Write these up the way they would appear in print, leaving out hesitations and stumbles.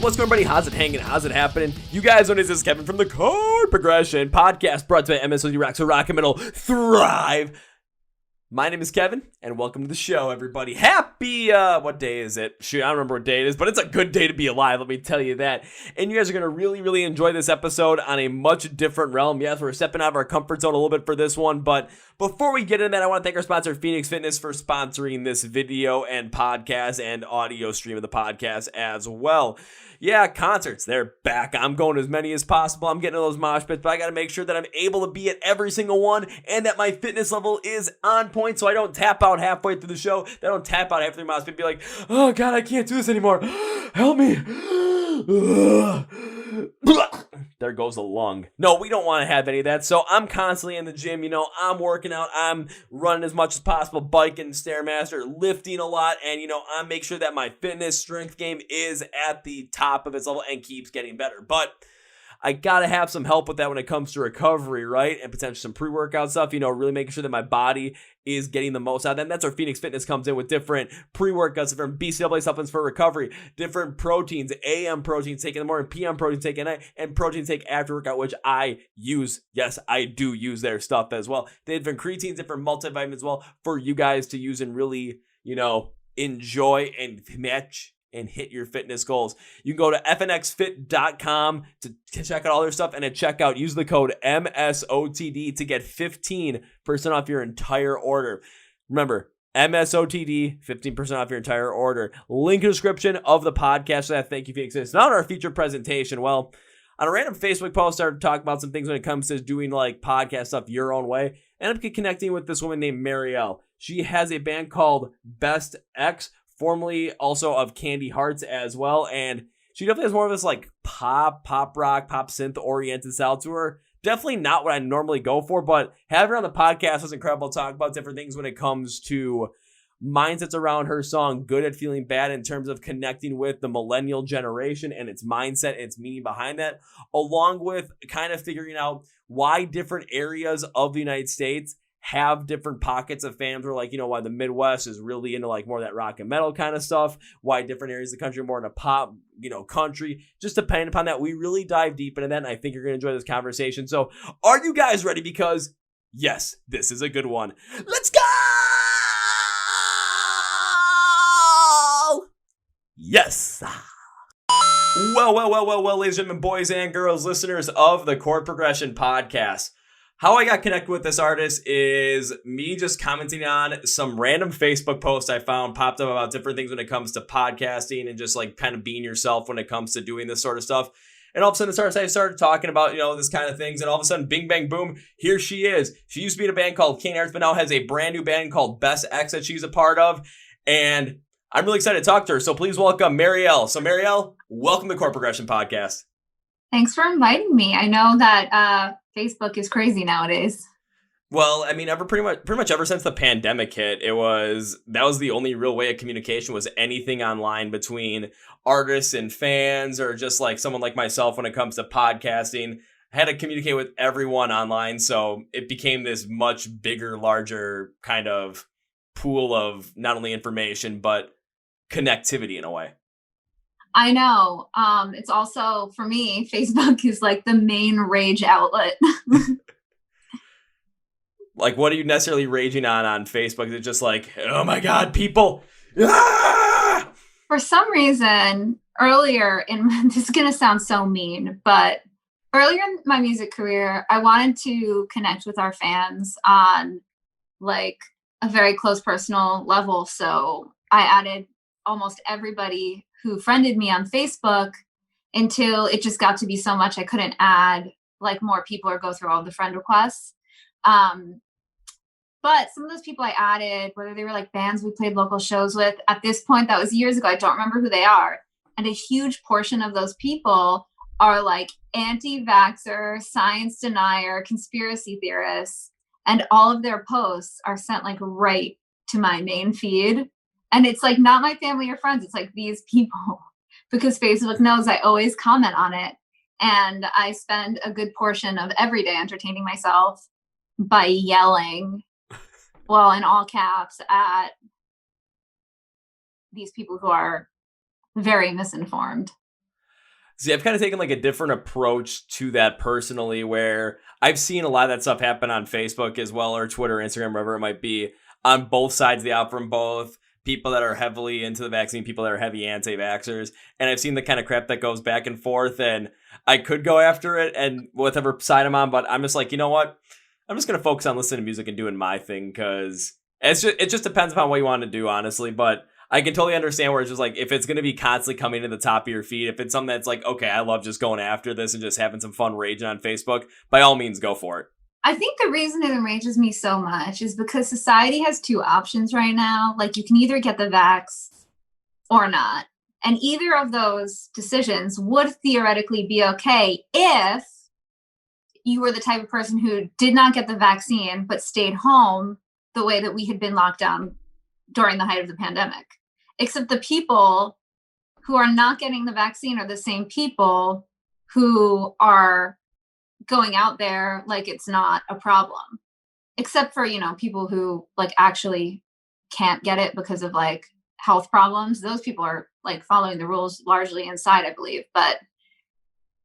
What's going on, everybody? How's it hanging? How's it happening? You guys know this is Kevin from the Chord Progression Podcast, brought to you by MSOD Rock, so rock and metal thrive. My name is Kevin, and welcome to the show, everybody. Happy, what day is it? Shoot, I don't remember what day it is, but it's a good day to be alive, let me tell you that. And you guys are going to really enjoy this episode on a much different realm. Yes, we're stepping out of our comfort zone a little bit for this one, but before we get into that, I want to thank our sponsor, Phoenix Fitness, for sponsoring this video and podcast and audio stream of the podcast as well. Yeah, concerts, they're back. I'm going to as many as possible. I'm getting to those mosh pits, but I got to make sure that I'm able to be at every single one and that my fitness level is on point so I don't tap out halfway through the show. That I don't tap out halfway through the mosh pit and be like, oh God, I can't do this anymore. Help me. There goes a lung. No, we don't want to have any of that. So I'm constantly in the gym. You know, I'm working out. I'm running as much as possible, biking, Stairmaster, lifting a lot. And, you know, I make sure that my fitness strength game is at the top of its level and keeps getting better. But I got to have some help with that when it comes to recovery, right? And potentially some pre-workout stuff, you know, really making sure that my body is getting the most out of that. And that's where Phoenix Fitness comes in with different pre-workouts, different BCAA supplements for recovery, different proteins, AM proteins taken in the morning, PM proteins taken at night, and protein take after workout, which I use. Yes, I do use their stuff as well. They have different creatines, different multivitamins as well for you guys to use and really, you know, enjoy and match and hit your fitness goals. You can go to fnxfit.com to check out all their stuff, and at checkout, use the code MSOTD to get 15% off your entire order. Remember, MSOTD, 15% off your entire order. Link in the description of the podcast for that. Thank you, Phoenix. It's not our featured presentation. Well, on a random Facebook post, I started talking about some things when it comes to doing like podcast stuff your own way. And I'm connecting with this woman named Mariel. She has a band called Best X, formerly also of Candy Hearts as well, and she definitely has more of this like pop rock, pop synth oriented style to her. Definitely not what I normally go for, but having her on the podcast was incredible. Talk about different things when it comes to mindsets around her song Good at Feeling Bad, in terms of connecting with the millennial generation and its mindset and its meaning behind that, along with kind of figuring out why different areas of the United States have different pockets of fans, where like, you know, why the Midwest is really into like more of that rock and metal kind of stuff, why different areas of the country are more into pop, you know, country, just depending upon that. We really dive deep into that, and I think you're going to enjoy this conversation. So are you guys ready? Because yes, this is a good one. Let's go! Yes! Well, ladies and gentlemen, boys and girls, listeners of the Chord Progression Podcast. How I got connected with this artist is me just commenting on some random Facebook post I found popped up about different things when it comes to podcasting and just like kind of being yourself when it comes to doing this sort of stuff. And all of a sudden I started talking about, you know, this kind of things, and all of a sudden, bing, bang, boom, here she is. She used to be in a band called Candy Hearts, but now has a brand new band called Best X that she's a part of. And I'm really excited to talk to her. So please welcome Mariel. So Mariel, welcome to the Chord Progression Podcast. Thanks for inviting me. I know that Facebook is crazy nowadays. Well, I mean, pretty much ever since the pandemic hit, that was the only real way of communication, was anything online between artists and fans, or just like someone like myself when it comes to podcasting. I had to communicate with everyone online, so it became this much bigger, larger kind of pool of not only information but connectivity in a way. I know. It's also, for me, Facebook is like the main rage outlet. Like, what are you necessarily raging on Facebook? Is it just like, oh my God, people? Ah! For some reason, this is going to sound so mean, but earlier in my music career, I wanted to connect with our fans on like a very close personal level. So I added almost everybody who friended me on Facebook until it just got to be so much I couldn't add like more people or go through all the friend requests. But some of those people I added, whether they were like bands we played local shows with, at this point, that was years ago, I don't remember who they are. And a huge portion of those people are like anti-vaxxer, science denier, conspiracy theorists. And all of their posts are sent like right to my main feed. And it's like not my family or friends. It's like these people, because Facebook knows I always comment on it. And I spend a good portion of every day entertaining myself by yelling, well, in all caps, at these people who are very misinformed. See, I've kind of taken like a different approach to that personally, where I've seen a lot of that stuff happen on Facebook as well, or Twitter, Instagram, wherever it might be, on both sides of the aisle, from both people that are heavily into the vaccine, people that are heavy anti-vaxxers. And I've seen the kind of crap that goes back and forth, and I could go after it and whatever side I'm on, but I'm just like, you know what? I'm just going to focus on listening to music and doing my thing, because it just depends upon what you want to do, honestly. But I can totally understand where it's just like, if it's going to be constantly coming to the top of your feed, if it's something that's like, okay, I love just going after this and just having some fun raging on Facebook, by all means, go for it. I think the reason it enrages me so much is because society has two options right now. Like, you can either get the vax or not. And either of those decisions would theoretically be okay if you were the type of person who did not get the vaccine but stayed home the way that we had been locked down during the height of the pandemic. Except the people who are not getting the vaccine are the same people who are going out there like it's not a problem. Except for, people who like actually can't get it because of like health problems. Those people are like following the rules largely inside, I believe. But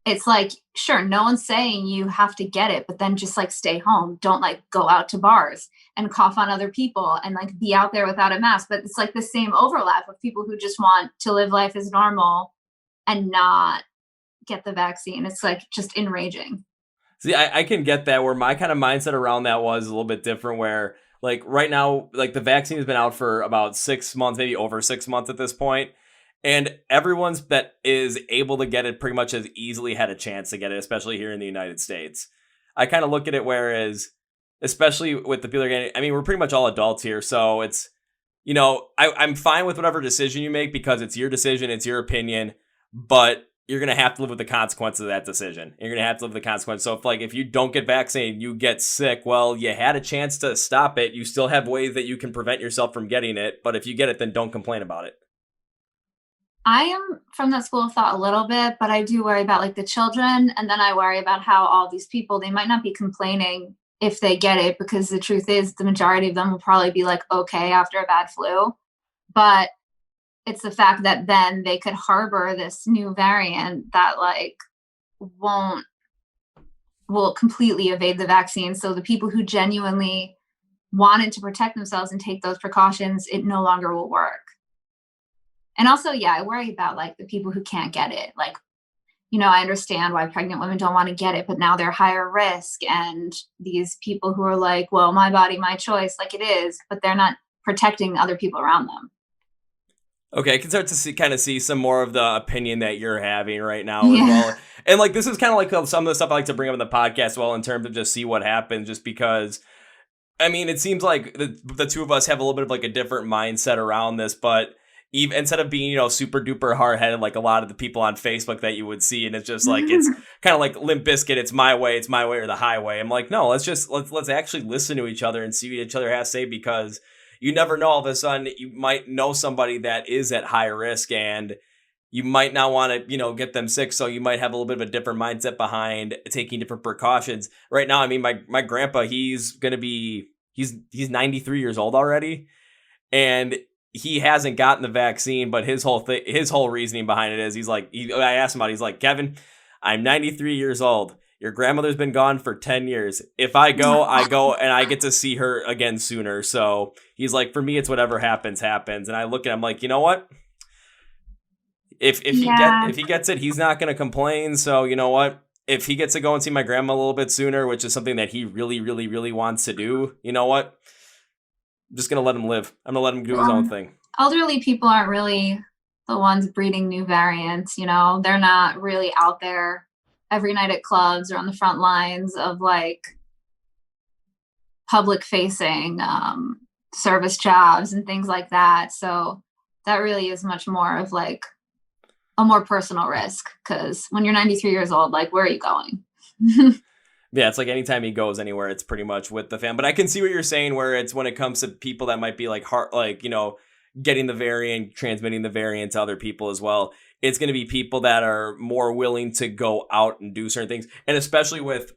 it's like, sure, no one's saying you have to get it, but then just like stay home. Don't like go out to bars and cough on other people and like be out there without a mask. But it's like the same overlap of people who just want to live life as normal and not get the vaccine. It's like just enraging. See, I can get that, where my kind of mindset around that was a little bit different, where like right now, like the vaccine has been out for about 6 months, maybe over 6 months at this point. And everyone's that is able to get it pretty much has easily had a chance to get it, especially here in the United States. I kind of look at it whereas, especially with the people that are getting, I mean, we're pretty much all adults here. So it's, I'm fine with whatever decision you make, because it's your decision, it's your opinion, but you're going to have to live with the consequences of that decision. You're going to have to live with the consequences. So if you don't get vaccinated, you get sick, well, you had a chance to stop it. You still have ways that you can prevent yourself from getting it. But if you get it, then don't complain about it. I am from that school of thought a little bit, but I do worry about like the children. And then I worry about how all these people, they might not be complaining if they get it, because the truth is the majority of them will probably be like, okay, after a bad flu. But it's the fact that then they could harbor this new variant that like will completely evade the vaccine. So the people who genuinely wanted to protect themselves and take those precautions, it no longer will work. And also, I worry about like the people who can't get it. Like, I understand why pregnant women don't want to get it, but now they're higher risk. And these people who are like, well, my body, my choice, like it is, but they're not protecting other people around them. Okay, I can start to see some more of the opinion that you're having right now as well. And like, this is kind of like some of the stuff I like to bring up in the podcast as well, in terms of just see what happens, just because, I mean, it seems like the two of us have a little bit of like a different mindset around this, but even instead of being, super duper hard headed, like a lot of the people on Facebook that you would see, and it's just like, it's kind of like Limp Bizkit, it's my way or the highway. I'm like, no, let's actually listen to each other and see what each other has to say, because you never know, all of a sudden you might know somebody that is at high risk, and you might not want to, get them sick. So you might have a little bit of a different mindset behind taking different precautions. Right now, I mean, my grandpa, he's 93 years old already, and he hasn't gotten the vaccine, but his whole reasoning behind it is, I asked him about it, he's like, Kevin, I'm 93 years old. Your grandmother's been gone for 10 years. If I go, and I get to see her again sooner. So he's like, for me, it's whatever happens. And I look at him like, you know what? If he gets it, he's not going to complain. So you know what? If he gets to go and see my grandma a little bit sooner, which is something that he really, really, really wants to do, you know what? I'm just going to let him live. I'm going to let him do his own thing. Elderly people aren't really the ones breeding new variants. They're not really out there every night at clubs or on the front lines of like public facing service jobs and things like that. So that really is much more of like a more personal risk, because when you're 93 years old, like, where are you going? Yeah, it's like anytime he goes anywhere, it's pretty much with the fam. But I can see what you're saying, where it's when it comes to people that might be like getting the variant, transmitting the variant to other people as well. It's going to be people that are more willing to go out and do certain things. And especially with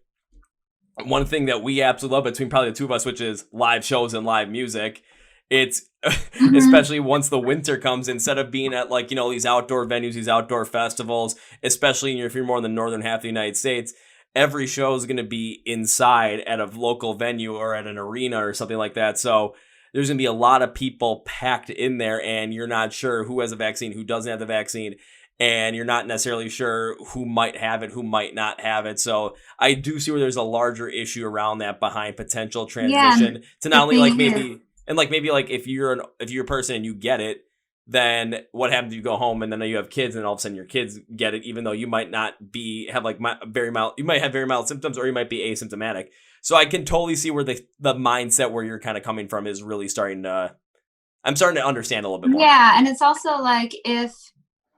one thing that we absolutely love between probably the two of us, which is live shows and live music. It's Mhm. especially once the winter comes, instead of being at like, these outdoor venues, these outdoor festivals, especially if you're more in the northern half of the United States, every show is going to be inside at a local venue or at an arena or something like that. So there's going to be a lot of people packed in there, and you're not sure who has a vaccine, who doesn't have the vaccine, and you're not necessarily sure who might have it, who might not have it. So I do see where there's a larger issue around that behind potential Yeah, and transmission to not the only like thing is, maybe and like maybe like if you're a person and you get it, then what happens if you go home and then you have kids and all of a sudden your kids get it, even though you might not have like very mild, you might have very mild symptoms or you might be asymptomatic. So I can totally see where the mindset where you're kind of coming from is really I'm starting to understand a little bit more. yeah, and it's also like if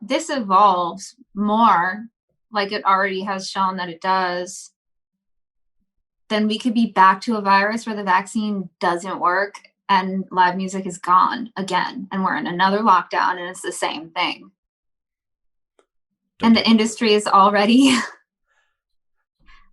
this evolves more, like it already has shown that it does, then we could be back to a virus where the vaccine doesn't work and live music is gone again, and we're in another lockdown and it's the same thing. Don't And the take my industry is already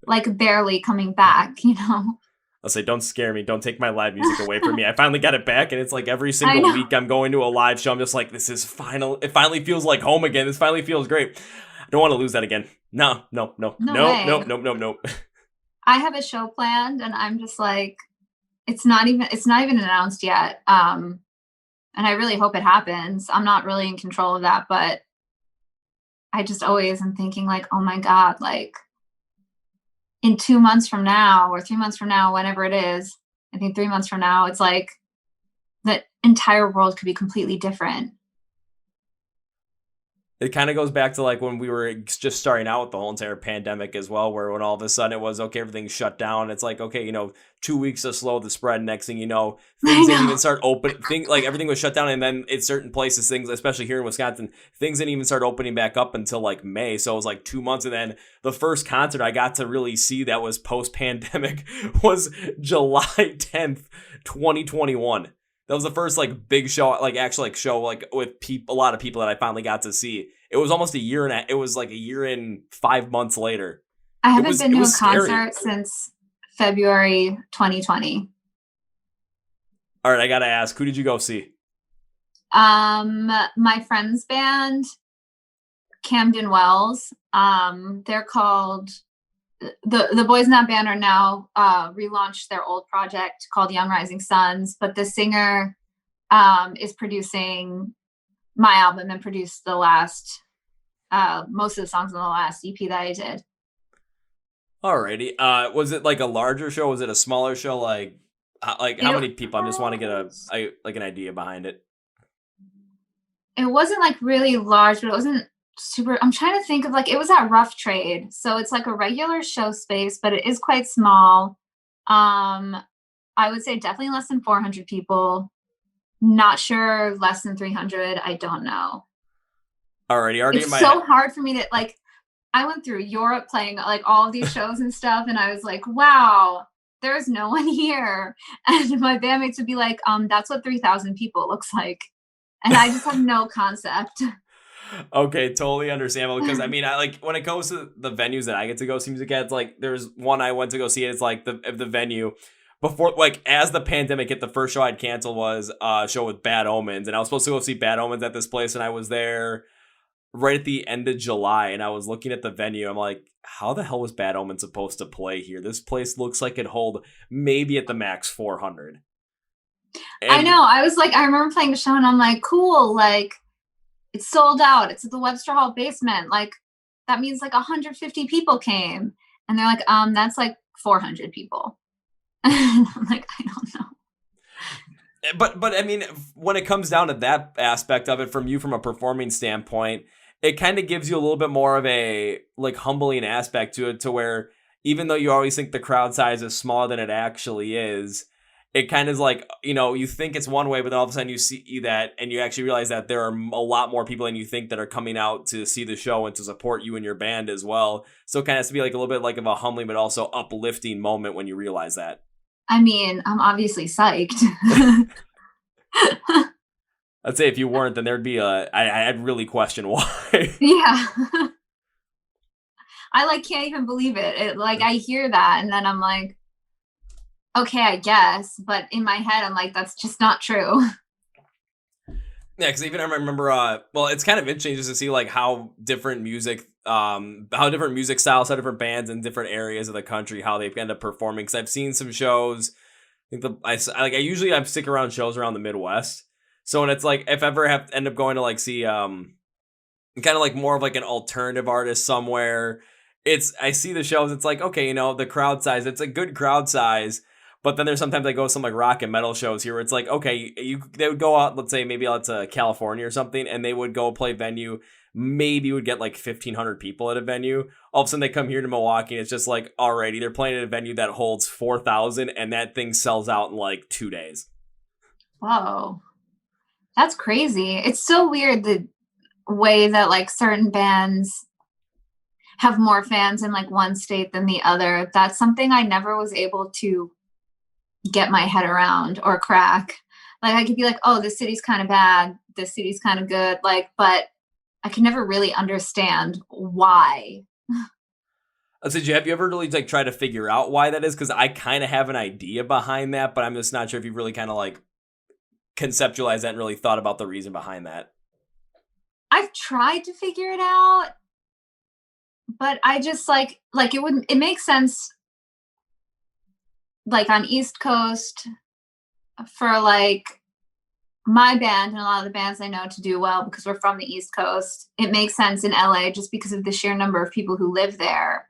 like barely coming back, you know? I'll say, don't scare me. Don't take my live music away from me. I finally got it back, and it's like every I single know. week I'm going to a live show. I'm just like, this is final. It finally feels like home again. This finally feels great. I don't want to lose that again. No, no, no, No no, way. no, no, no, no. I have a show planned and I'm just like, it's not even announced yet. And I really hope it happens. I'm not really in control of that, but I just always am thinking like, oh my God, like in 2 months from now or 3 months from now, whenever it is, I think 3 months from now, it's like the entire world could be completely different. It kind of goes back to like when we were just starting out with the whole entire pandemic as well, where when all of a sudden it was okay, everything's shut down. It's like, okay, 2 weeks to slow the spread. Next thing you know, I things didn't even know. start open. Like everything was shut down, and then in certain places, things, especially here in Wisconsin, things didn't even start opening back up until like May. So it was like 2 months, and then the first concert I got to really see that was post pandemic was July 10th, 2021. That was the first like big show, like actual like show like with a lot of people that I finally got to see. It was almost a year and it was like a year and 5 months later. I It haven't was been it to a was scary. concert since February 2020. All right, I gotta ask, who did you go see? My friend's band, Camden Wells. They're called the boys in that band are now relaunched their old project called Young Rising Suns, but the singer is producing my album and produced the last most of the songs on the last EP that I did. Alrighty. Was it like a larger show? Was it a smaller show? Like how It many people? I just want to get like an idea behind it. it wasn't like really large, but it wasn't super. I'm trying to think of like it was at Rough Trade, so it's like a regular show space, but it is quite small. Um, I would say definitely less than 400 people. Not sure, less than 300. I don't know. Already in It's my head. so hard for me to like. I went through Europe playing like all of these shows and stuff, and I was like, wow, there's no one here. And my bandmates would be like, that's what 3,000 people looks like. And I just have no concept. Okay, totally understandable. Because I mean, I like when it comes to the venues that I get to go see music at. It's like there's one I went to go see. It's like the venue before, like as the pandemic hit. The first show I'd canceled was a show with Bad Omens, and I was supposed to go see Bad Omens at this place, and I was there right at the end of July, and I was looking at the venue. I'm like, how the hell was Bad Omens supposed to play here? This place looks like it hold maybe at the max 400. I And know. I was like, I remember playing the show and I'm like, cool, like it's sold out. It's at the Webster Hall basement. Like that means like 150 people came. And they're like, that's like 400 people. I'm like, I don't know. but I mean, when it comes down to that aspect of it, from a performing standpoint, it kind of gives you a little bit more of a like humbling aspect to it, to where even though you always think the crowd size is smaller than it actually is, it kind of is like, you think it's one way, but then all of a sudden you see that and you actually realize that there are a lot more people than you think that are coming out to see the show and to support you and your band as well. So it kind of has to be like a little bit like of a humbling but also uplifting moment when you realize that. I mean, I'm obviously psyched. I'd say if you weren't, then there'd be I'd really question why. Yeah. I like can't even believe it. Like I hear that and then I'm like, okay, I guess. But in my head, I'm like, that's just not true. Yeah, because even I remember, well, it's kind of interesting just to see like how different music styles, how different bands in different areas of the country, how they end up performing. Because I've seen some shows. I think I usually I stick around shows around the Midwest. So when it's like if I ever have end up going to like see kind of like more of like an alternative artist somewhere, I see the shows. It's like okay, the crowd size. It's a good crowd size. But then there's sometimes I go to some like rock and metal shows here where it's like, okay, they would go out, let's say maybe out to California or something, and they would go play venue, maybe would get like 1,500 people at a venue. All of a sudden they come here to Milwaukee and it's just like, alrighty, they're playing at a venue that holds 4,000 and that thing sells out in like 2 days. Whoa. That's crazy. It's so weird the way that like certain bands have more fans in like one state than the other. That's something I never was able to get my head around or crack. Like I could be like, oh, this city's kind of bad, this city's kind of good, like, but I can never really understand why. I said, have you ever really like try to figure out why that is? Because I kind of have an idea behind that, but I'm just not sure if you really kind of like conceptualized that and really thought about the reason behind that. I've tried to figure it out, but I just like it makes sense like on East Coast for like my band and a lot of the bands I know to do well because we're from the East Coast. It makes sense in LA just because of the sheer number of people who live there.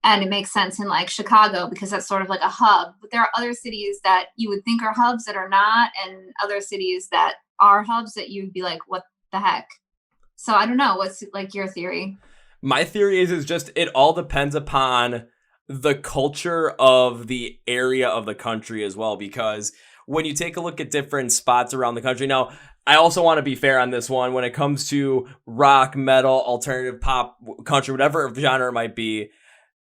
And it makes sense in like Chicago because that's sort of like a hub. But there are other cities that you would think are hubs that are not, and other cities that are hubs that you'd be like, what the heck? So I don't know. What's like your theory? My theory is just it all depends upon the culture of the area of the country as well, because when you take a look at different spots around the country, now I also want to be fair on this one when it comes to rock, metal, alternative pop, country, whatever genre it might be,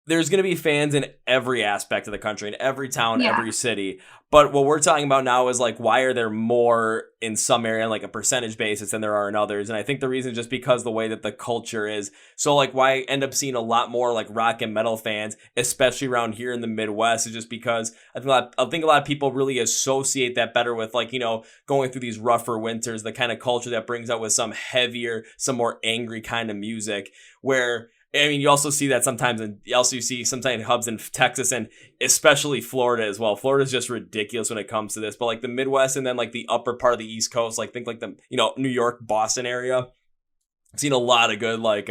there's going to be fans in every aspect of the country, in every town, every city. But what we're talking about now is like, why are there more in some area on like a percentage basis than there are in others? And I think the reason is just because the way that the culture is. So like why I end up seeing a lot more like rock and metal fans, especially around here in the Midwest, is just because I think a lot of people really associate that better with like, going through these rougher winters, the kind of culture that brings out with some heavier, some more angry kind of music where I mean, you also see that sometimes, and you see sometimes hubs in Texas and especially Florida as well. Florida's just ridiculous when it comes to this. But like the Midwest and then like the upper part of the East Coast, like think like the New York, Boston area, I've seen a lot of good like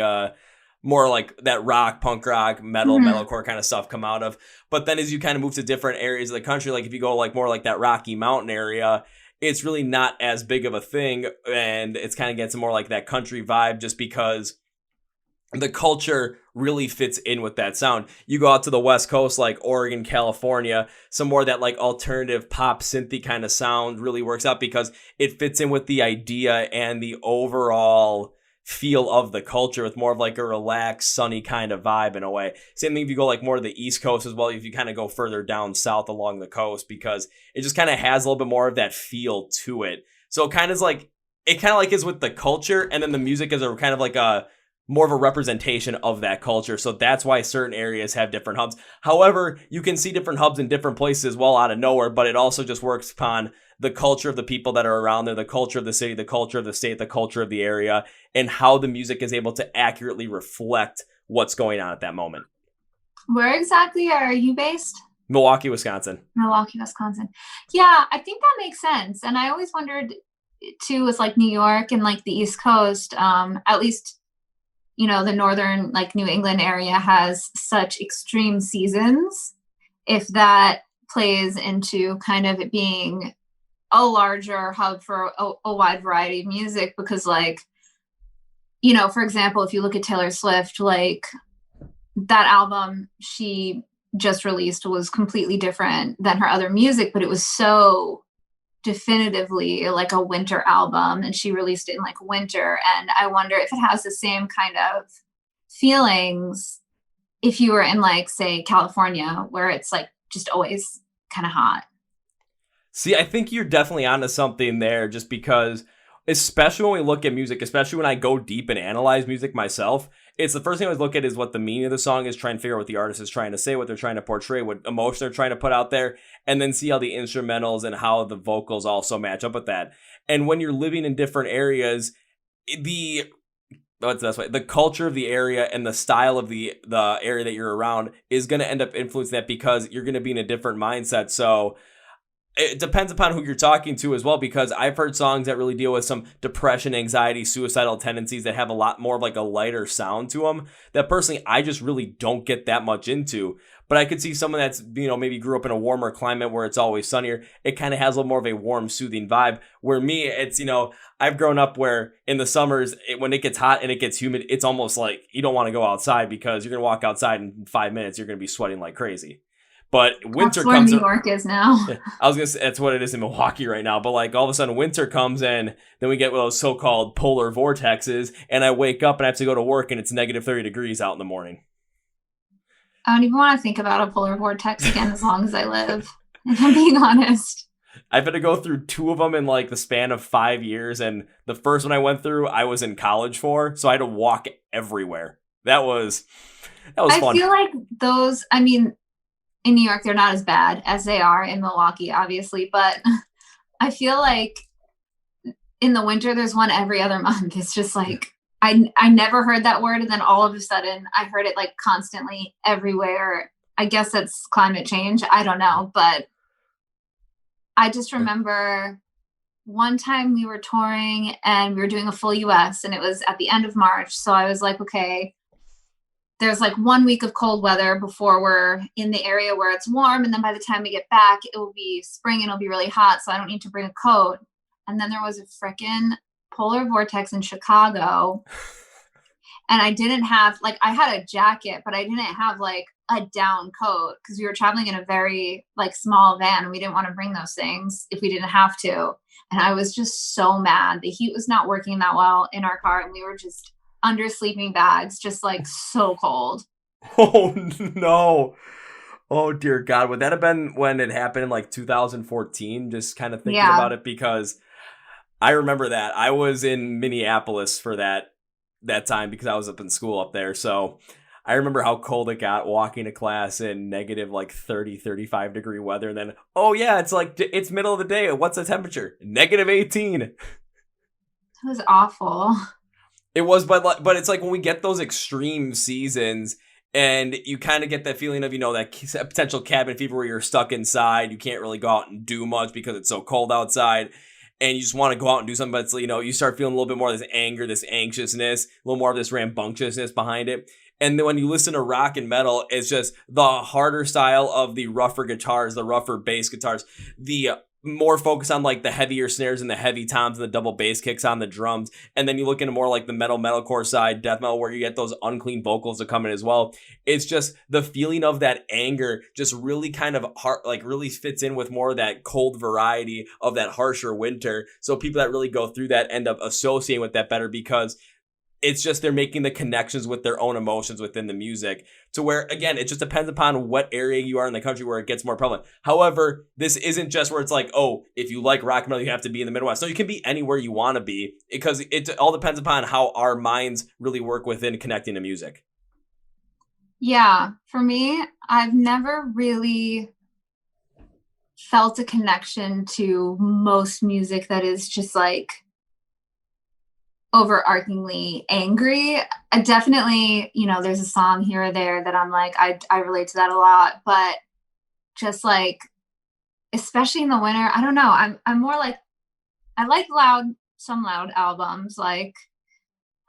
more like that rock, punk rock, metal, metalcore kind of stuff come out of. But then as you kind of move to different areas of the country, like if you go like more like that Rocky Mountain area, it's really not as big of a thing, and it's kind of gets more like that country vibe just because the culture really fits in with that sound. You go out to the West Coast, like Oregon, California, some more of that like alternative pop synthy kind of sound really works out because it fits in with the idea and the overall feel of the culture with more of like a relaxed, sunny kind of vibe in a way. Same thing if you go like more to the East Coast as well, if you kind of go further down south along the coast, because it just kind of has a little bit more of that feel to it. So it kind of is with the culture, and then the music is a kind of like a more of a representation of that culture. So that's why certain areas have different hubs. However, you can see different hubs in different places as well out of nowhere, but it also just works upon the culture of the people that are around there, the culture of the city, the culture of the state, the culture of the area, and how the music is able to accurately reflect what's going on at that moment. Where exactly are you based? Milwaukee, Wisconsin. Milwaukee, Wisconsin. Yeah, I think that makes sense. And I always wondered too, with like New York and like the East Coast, at least the northern like New England area has such extreme seasons, if that plays into kind of it being a larger hub for a wide variety of music, because like for example, if you look at Taylor Swift, like that album she just released was completely different than her other music, but it was so definitively like a winter album, and she released it in like winter. And I wonder if it has the same kind of feelings if you were in like say California, where it's like just always kind of hot. See, I think you're definitely onto something there, just because especially when we look at music, especially when I go deep and analyze music myself, it's the first thing I always look at is what the meaning of the song is, try and figure out what the artist is trying to say, what they're trying to portray, what emotion they're trying to put out there, and then see how the instrumentals and how the vocals also match up with that. And when you're living in different areas, what's the best way? The culture of the area and the style of the area that you're around is going to end up influencing that because you're going to be in a different mindset. So it depends upon who you're talking to as well, because I've heard songs that really deal with some depression, anxiety, suicidal tendencies that have a lot more of like a lighter sound to them that personally I just really don't get that much into. But I could see someone that's, maybe grew up in a warmer climate where it's always sunnier. It kind of has a little more of a warm, soothing vibe. Where me, it's, I've grown up where in the summers, when it gets hot and it gets humid, it's almost like you don't want to go outside because you're going to walk outside in 5 minutes, you're going to be sweating like crazy. But winter comes. That's where New York is now. I was gonna say that's what it is in Milwaukee right now. But like all of a sudden winter comes in, then we get those so-called polar vortexes, and I wake up and I have to go to work and it's negative 30 degrees out in the morning. I don't even want to think about a polar vortex again as long as I live, if I'm being honest. I've had to go through 2 of them in like the span of 5 years, and the first one I went through, I was in college for, so I had to walk everywhere. That was fun. I feel like those, in New York, they're not as bad as they are in Milwaukee, obviously. But I feel like in the winter, there's one every other month. It's just like, I never heard that word. And then all of a sudden, I heard it like constantly everywhere. I guess that's climate change. I don't know. But I just remember one time we were touring and we were doing a full US and it was at the end of March. So I was like, okay, there's like 1 week of cold weather before we're in the area where it's warm. And then by the time we get back, it will be spring and it'll be really hot. So I don't need to bring a coat. And then there was a frickin' polar vortex in Chicago. And I didn't have, like, I had a jacket, but I didn't have like a down coat because we were traveling in a very like small van and we didn't want to bring those things if we didn't have to. And I was just so mad. The heat was not working that well in our car. And we were just under sleeping bags, just like so cold. Oh no. Oh dear God. Would that have been when it happened in like 2014? Just kind of thinking about it, because I remember that I was in Minneapolis for that time because I was up in school up there. So I remember how cold it got walking to class in negative like 30, 35 degree weather. And then, oh yeah, it's middle of the day. What's the temperature? Negative 18. It was awful. It was, but it's like when we get those extreme seasons and you kind of get that feeling of, that potential cabin fever where you're stuck inside. You can't really go out and do much because it's so cold outside and you just want to go out and do something. But it's, you start feeling a little bit more of this anger, this anxiousness, a little more of this rambunctiousness behind it. And then when you listen to rock and metal, it's just the harder style of the rougher guitars, the rougher bass guitars, the more focus on like the heavier snares and the heavy toms and the double bass kicks on the drums. And then you look into more like the metalcore side, death metal, where you get those unclean vocals that come in as well. It's just the feeling of that anger just really kind of really fits in with more of that cold variety of that harsher winter. So people that really go through that end up associating with that better because it's just they're making the connections with their own emotions within the music, to where, again, it just depends upon what area you are in the country where it gets more prevalent. However, this isn't just where it's like, oh, if you like rock and metal, you have to be in the Midwest. No, you can be anywhere you want to be, because it all depends upon how our minds really work within connecting to music. Yeah, for me, I've never really felt a connection to most music that is just like overarchingly angry. I definitely, there's a song here or there that I'm like, I relate to that a lot, but just like, especially in the winter, I don't know. I'm more like, I like some loud albums. Like,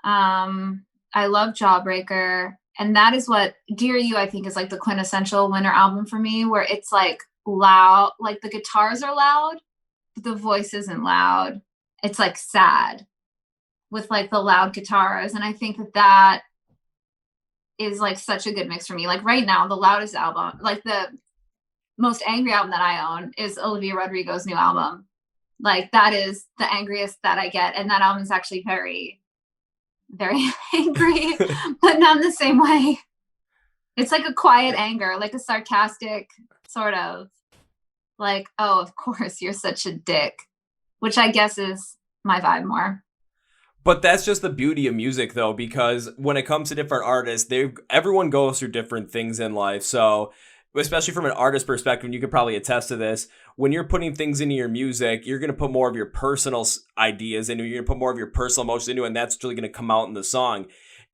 I love Jawbreaker, and that is what Dear You, I think, is like the quintessential winter album for me, where it's like loud, like the guitars are loud, but the voice isn't loud. It's like sad with like the loud guitars. And I think that is like such a good mix for me. Like right now, the loudest album, like the most angry album that I own, is Olivia Rodrigo's new album. Like that is the angriest that I get. And that album is actually very, very angry, but not in the same way. It's like a quiet anger, like a sarcastic sort of like, oh, of course you're such a dick, which I guess is my vibe more. But that's just the beauty of music, though, because when it comes to different artists, everyone goes through different things in life. So, especially from an artist perspective, and you could probably attest to this, when you're putting things into your music, you're going to put more of your personal ideas into it. You're going to put more of your personal emotions into it, and that's really going to come out in the song.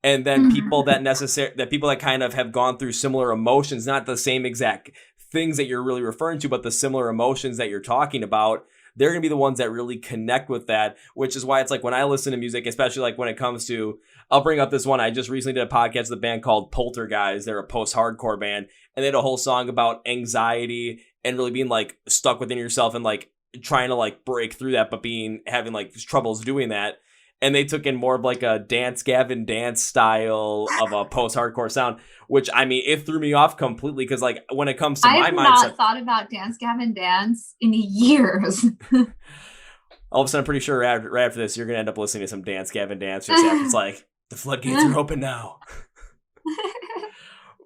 And then people that kind of have gone through similar emotions, not the same exact things that you're really referring to, but the similar emotions that you're talking about, they're going to be the ones that really connect with that, which is why it's like when I listen to music, especially like when it comes to, I'll bring up this one. I just recently did a podcast with a band called Poltergeist. They're a post-hardcore band, and they had a whole song about anxiety and really being like stuck within yourself and like trying to like break through that, but having like troubles doing that. And they took in more of like a Dance Gavin Dance style of a post-hardcore sound, which, I mean, it threw me off completely because like when it comes to my mindset, I've not thought about Dance Gavin Dance in years. All of a sudden, I'm pretty sure right after this, you're going to end up listening to some Dance Gavin Dance just after it's like, the floodgates are open now.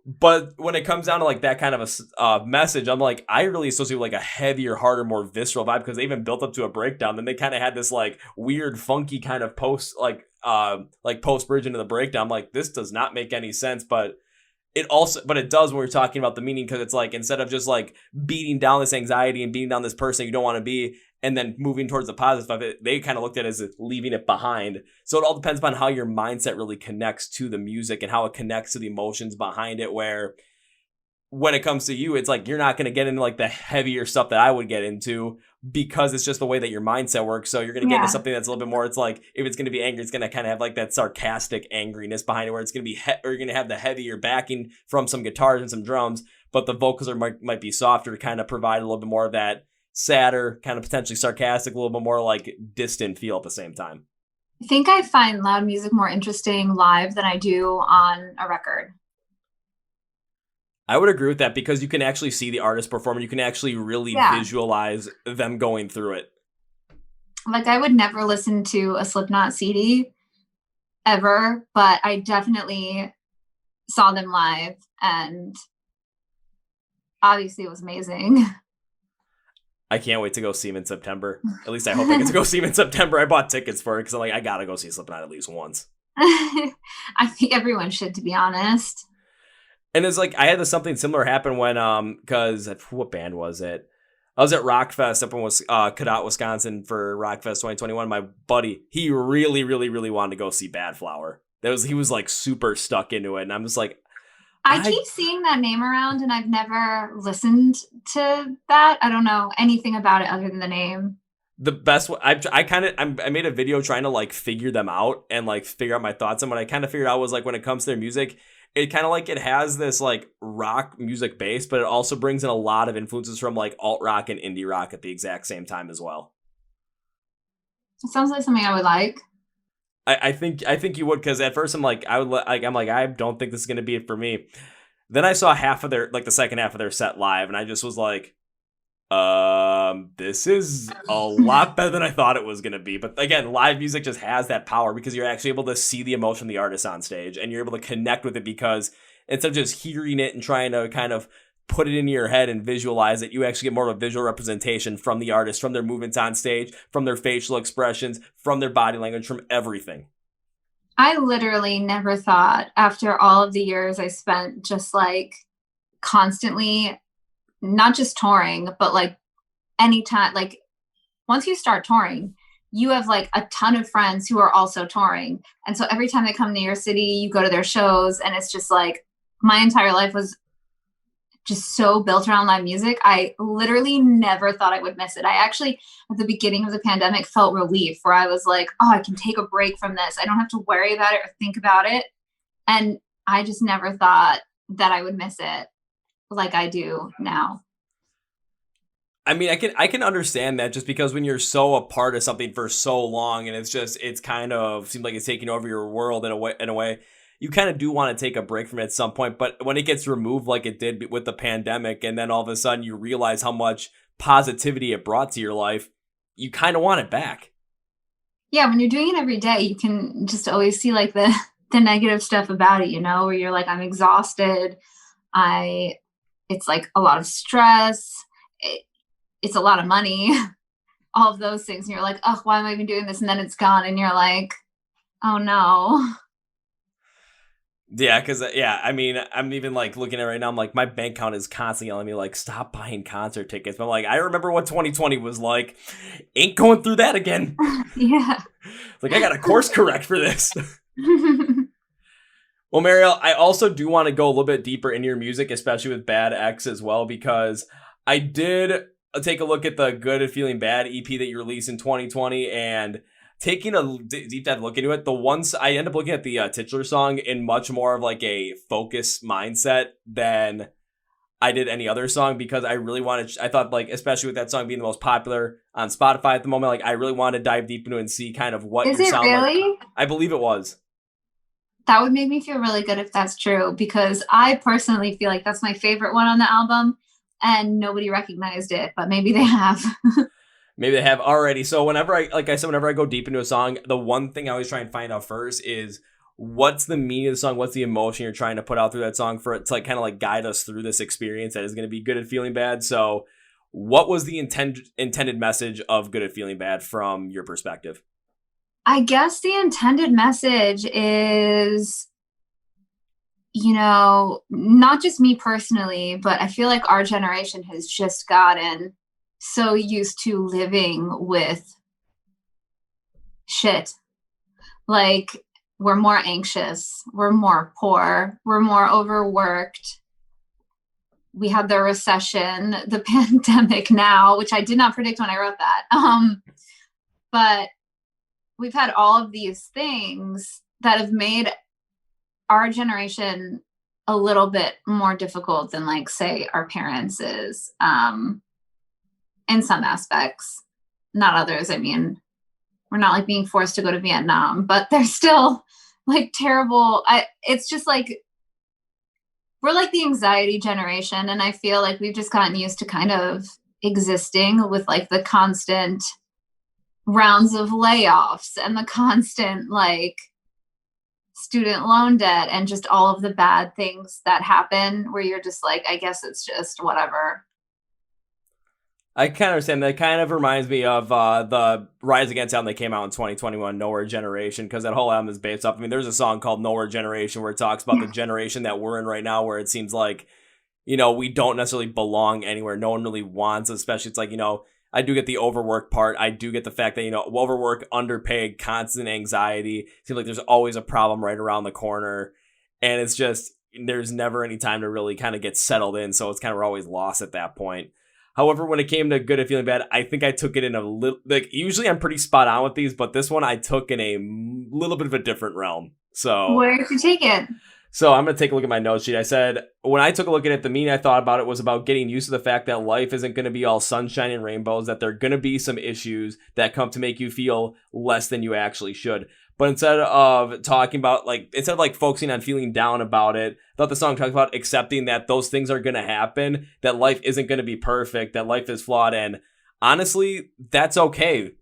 But when it comes down to like that kind of a message, I'm like, I really associate with like a heavier, harder, more visceral vibe because they even built up to a breakdown. Then they kind of had this like weird, funky kind of post bridge into the breakdown. I'm like, this does not make any sense, but it does when we're talking about the meaning, because it's like instead of just like beating down this anxiety and beating down this person you don't want to be and then moving towards the positive stuff, they kind of looked at it as leaving it behind. So it all depends upon how your mindset really connects to the music and how it connects to the emotions behind it, where when it comes to you, it's like you're not going to get into like the heavier stuff that I would get into because it's just the way that your mindset works. So you're going to get into something that's a little bit more, it's like if it's going to be angry, it's going to kind of have like that sarcastic angriness behind it, where it's going to be or you're going to have the heavier backing from some guitars and some drums, but the vocals might be softer to kind of provide a little bit more of that sadder, kind of potentially sarcastic, a little bit more like distant feel at the same time. I think I find loud music more interesting live than I do on a record. I would agree with that because you can actually see the artist perform and you can actually really visualize them going through it. Like I would never listen to a Slipknot CD ever, but I definitely saw them live and obviously it was amazing. I can't wait to go see him in September. At least I hope I get to go see him in September. I bought tickets for it because I'm like, I gotta go see Slipknot at least once. I think everyone should, to be honest. And it's like I had something similar happen when because what band was it? I was at Rockfest up in Cadott, Wisconsin for Rockfest 2021. My buddy, he really, really, really wanted to go see Bad Flower. He was like super stuck into it, and I'm just like, I keep seeing that name around, and I've never listened to that. I don't know anything about it other than the name. The best I made a video trying to like figure them out and like figure out my thoughts. And what I kind of figured out was like when it comes to their music, it kind of like it has this like rock music base, but it also brings in a lot of influences from like alt rock and indie rock at the exact same time as well. It sounds like something I would like. I think you would, because at first I'm like I don't think this is gonna be it for me. Then I saw the second half of their set live, and I just was like, this is a lot better than I thought it was gonna be. But again, live music just has that power because you're actually able to see the emotion of the artist on stage, and you're able to connect with it because instead of just hearing it and trying to kind of put it into your head and visualize it, you actually get more of a visual representation from the artist, from their movements on stage, from their facial expressions, from their body language, from everything. I literally never thought, after all of the years I spent just like constantly, not just touring, but like anytime, like once you start touring, you have like a ton of friends who are also touring. And so every time they come to your city, you go to their shows, and it's just like my entire life was just so built around live music. I literally never thought I would miss it. I actually, at the beginning of the pandemic, felt relief where I was like, oh, I can take a break from this. I don't have to worry about it or think about it. And I just never thought that I would miss it like I do now. I mean, I can understand that, just because when you're so a part of something for so long and it's kind of seems like it's taking over your world in a way, you kind of do want to take a break from it at some point. But when it gets removed like it did with the pandemic, and then all of a sudden you realize how much positivity it brought to your life, you kind of want it back. Yeah, when you're doing it every day, you can just always see like the negative stuff about it, you know, where you're like, I'm exhausted. It's like a lot of stress. It's a lot of money. all of those things. And you're like, oh, why am I even doing this? And then it's gone. And you're like, oh no. Yeah, because I mean, I'm even like looking at it right now. I'm like, my bank account is constantly yelling at me like, stop buying concert tickets. But I'm like, I remember what 2020 was like. Ain't going through that again. Yeah. Like, I got to course correct for this. Well, Mariel, I also do want to go a little bit deeper into your music, especially with Bad X as well, because I did take a look at the Good at Feeling Bad EP that you released in 2020, and taking a deep dive look into it, the ones I end up looking at the titular song in much more of like a focus mindset than I did any other song, because I really wanted, I thought like, especially with that song being the most popular on Spotify at the moment, like I really wanted to dive deep into it and see kind of what Is your it sound really? like. I believe it was. That would make me feel really good if that's true, because I personally feel like that's my favorite one on the album and nobody recognized it, but maybe they have. Maybe they have already. So whenever whenever I go deep into a song, the one thing I always try and find out first is what's the meaning of the song, what's the emotion you're trying to put out through that song for it to like kind of like guide us through this experience that is going to be Good at Feeling Bad. So what was the intended message of Good at Feeling Bad from your perspective? I guess the intended message is, you know, not just me personally, but I feel like our generation has just gotten so used to living with shit. Like, we're more anxious, we're more poor, we're more overworked. We had the recession, the pandemic now, which I did not predict when I wrote that. But we've had all of these things that have made our generation a little bit more difficult than like say our parents is, in some aspects, not others. I mean, we're not like being forced to go to Vietnam, but they're still like terrible. It's just like we're like the anxiety generation, and I feel like we've just gotten used to kind of existing with like the constant rounds of layoffs and the constant like student loan debt and just all of the bad things that happen where you're just like, I guess it's just whatever. I kind of understand. That kind of reminds me of the Rise Against album that came out in 2021, Nowhere Generation, because that whole album is based off. I mean, there's a song called Nowhere Generation where it talks about the generation that we're in right now, where it seems like, you know, we don't necessarily belong anywhere. No one really wants, especially it's like, you know, I do get the overwork part. I do get the fact that, you know, overwork, underpaid, constant anxiety. Seems like there's always a problem right around the corner. And it's just, there's never any time to really kind of get settled in. So it's kind of always lost at that point. However, when it came to Good at Feeling Bad, I think I took it in a little, like, usually I'm pretty spot on with these, but this one I took in a little bit of a different realm. So Where did you take it? So I'm going to take a look at my note sheet. I said, when I took a look at it, the meaning I thought about it was about getting used to the fact that life isn't going to be all sunshine and rainbows, that there are going to be some issues that come to make you feel less than you actually should. But instead of talking about, like, instead of like focusing on feeling down about it, I thought the song talked about accepting that those things are going to happen, that life isn't going to be perfect, that life is flawed. And honestly, that's okay.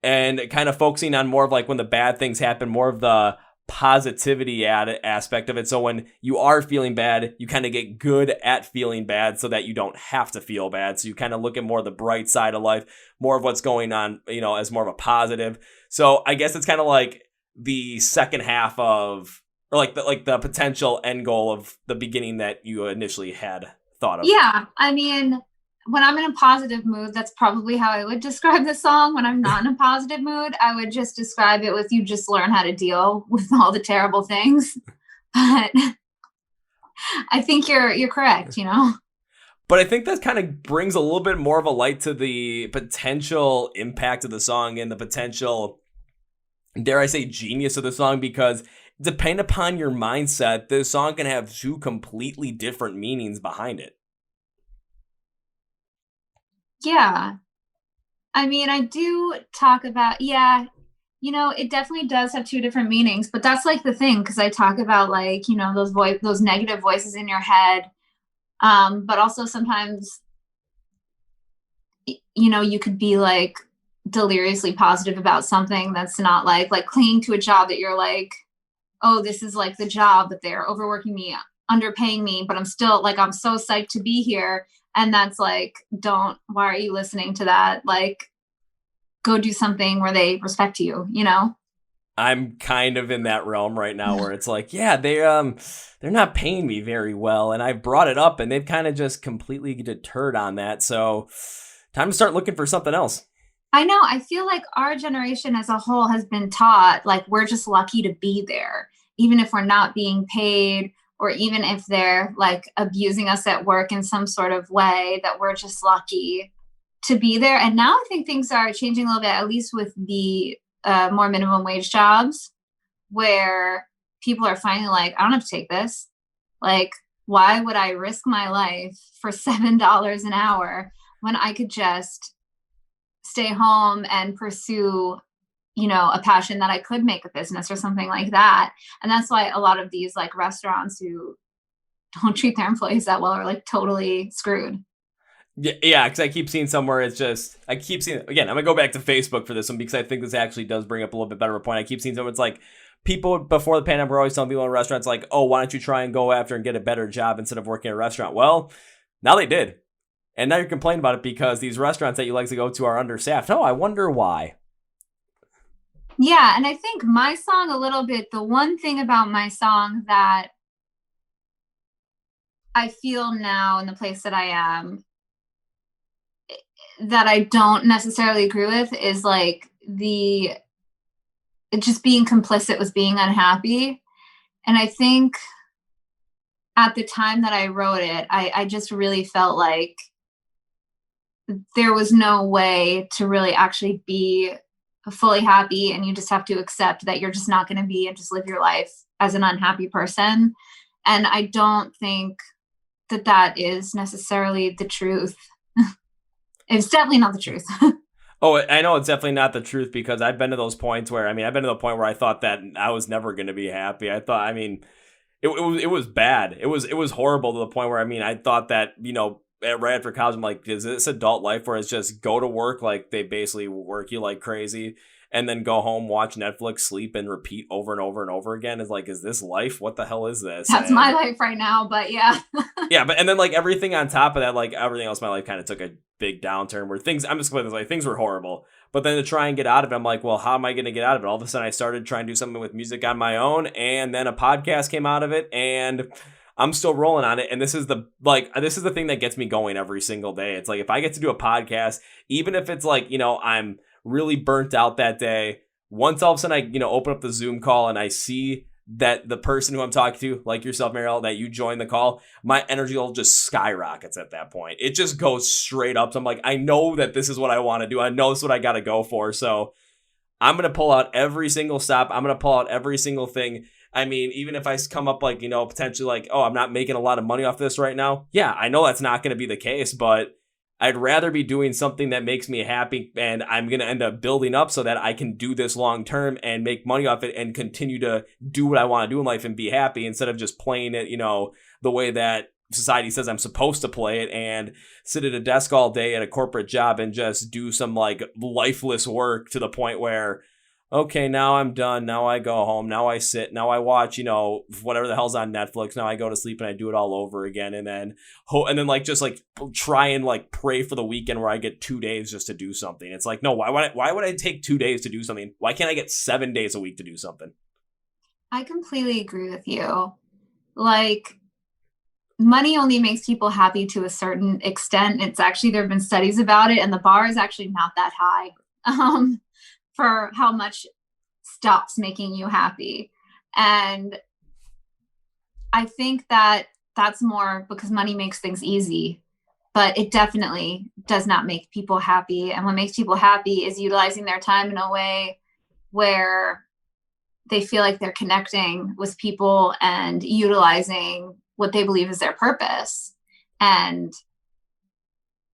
And kind of focusing on more of like when the bad things happen, more of the positivity aspect of it. So when you are feeling bad, you kind of get good at feeling bad so that you don't have to feel bad. So you kind of look at more of the bright side of life, more of what's going on, you know, as more of a positive. So I guess it's kind of like the second half of, or like the potential end goal of the beginning that you initially had thought of. Yeah, I mean, when I'm in a positive mood, that's probably how I would describe the song. When I'm not in a positive mood, I would just describe it with you just learn how to deal with all the terrible things. But I think you're correct, you know? But I think that kind of brings a little bit more of a light to the potential impact of the song and the potential, dare I say, genius of the song, because depending upon your mindset, the song can have two completely different meanings behind it. Yeah. I mean, I do talk about, yeah, you know, it definitely does have two different meanings, but that's like the thing, because I talk about like, you know, those negative voices in your head. But also sometimes, you know, you could be like deliriously positive about something that's not like clinging to a job that you're like, oh, this is like the job, but they're overworking me, underpaying me, but I'm still like, I'm so psyched to be here. And that's like, why are you listening to that? Like, go do something where they respect you, you know? I'm kind of in that realm right now where it's like, yeah, they're not paying me very well, and I've brought it up, and they've kind of just completely deterred on that. So, time to start looking for something else. I know. I feel like our generation as a whole has been taught like we're just lucky to be there, even if we're not being paid, or even if they're like abusing us at work in some sort of way, that we're just lucky to be there. And now I think things are changing a little bit, at least with the more minimum wage jobs, where people are finally like, I don't have to take this. Like, why would I risk my life for $7 an hour when I could just stay home and pursue, you know, a passion that I could make a business or something like that? And that's why a lot of these like restaurants who don't treat their employees that well are like totally screwed. Yeah, because I keep seeing somewhere I keep seeing, again, I'm going to go back to Facebook for this one because I think this actually does bring up a little bit better of a point. I keep seeing somewhere, it's like, people before the pandemic were always telling people in restaurants like, oh, why don't you try and go after and get a better job instead of working at a restaurant? Well, now they did. And now you're complaining about it because these restaurants that you like to go to are understaffed. Oh, I wonder why. Yeah, and I think my song a little bit, the one thing about my song that I feel now in the place that I am that I don't necessarily agree with is like the just being complicit with being unhappy. And I think at the time that I wrote it, I just really felt like there was no way to really actually be fully happy, and you just have to accept that you're just not going to be and just live your life as an unhappy person. And I don't think that that is necessarily the truth. It's definitely not the truth. Oh, I know it's definitely not the truth because I've been to those points where, I've been to the point where I thought that I was never going to be happy. I thought, it was bad. It was horrible to the point where, I thought that, right after college, I'm like, is this adult life where it's just go to work, like they basically work you like crazy, and then go home, watch Netflix, sleep, and repeat over and over and over again? Is like, is this life? What the hell is this? That's my life right now, but yeah. Yeah, but and then like everything on top of that, like everything else in my life kind of took a big downturn where I'm just going to put it this way, things were horrible. But then to try and get out of it, I'm like, well, how am I going to get out of it? All of a sudden I started trying to do something with music on my own, and then a podcast came out of it, and I'm still rolling on it. And this is the thing that gets me going every single day. It's like, if I get to do a podcast, even if it's like, I'm really burnt out that day, once all of a sudden I, open up the Zoom call and I see that the person who I'm talking to, like yourself, Mariel, that you join the call, my energy will just skyrockets at that point. It just goes straight up. So I'm like, I know that this is what I want to do. I know this is what I got to go for. So I'm going to pull out every single stop. I'm going to pull out every single thing. Even if I come up like, potentially like, oh, I'm not making a lot of money off this right now. Yeah, I know that's not going to be the case, but I'd rather be doing something that makes me happy, and I'm going to end up building up so that I can do this long term and make money off it and continue to do what I want to do in life and be happy, instead of just playing it, the way that society says I'm supposed to play it and sit at a desk all day at a corporate job and just do some like lifeless work to the point where, okay, now I'm done. Now I go home. Now I sit. Now I watch, whatever the hell's on Netflix. Now I go to sleep and I do it all over again. And then like just like try and like pray for the weekend where I get 2 days just to do something. It's like, no, why would I take 2 days to do something? Why can't I get 7 days a week to do something? I completely agree with you. Like, money only makes people happy to a certain extent. It's actually, there have been studies about it, and the bar is actually not that high. For how much stops making you happy. And I think that that's more because money makes things easy, but it definitely does not make people happy. And what makes people happy is utilizing their time in a way where they feel like they're connecting with people and utilizing what they believe is their purpose. And,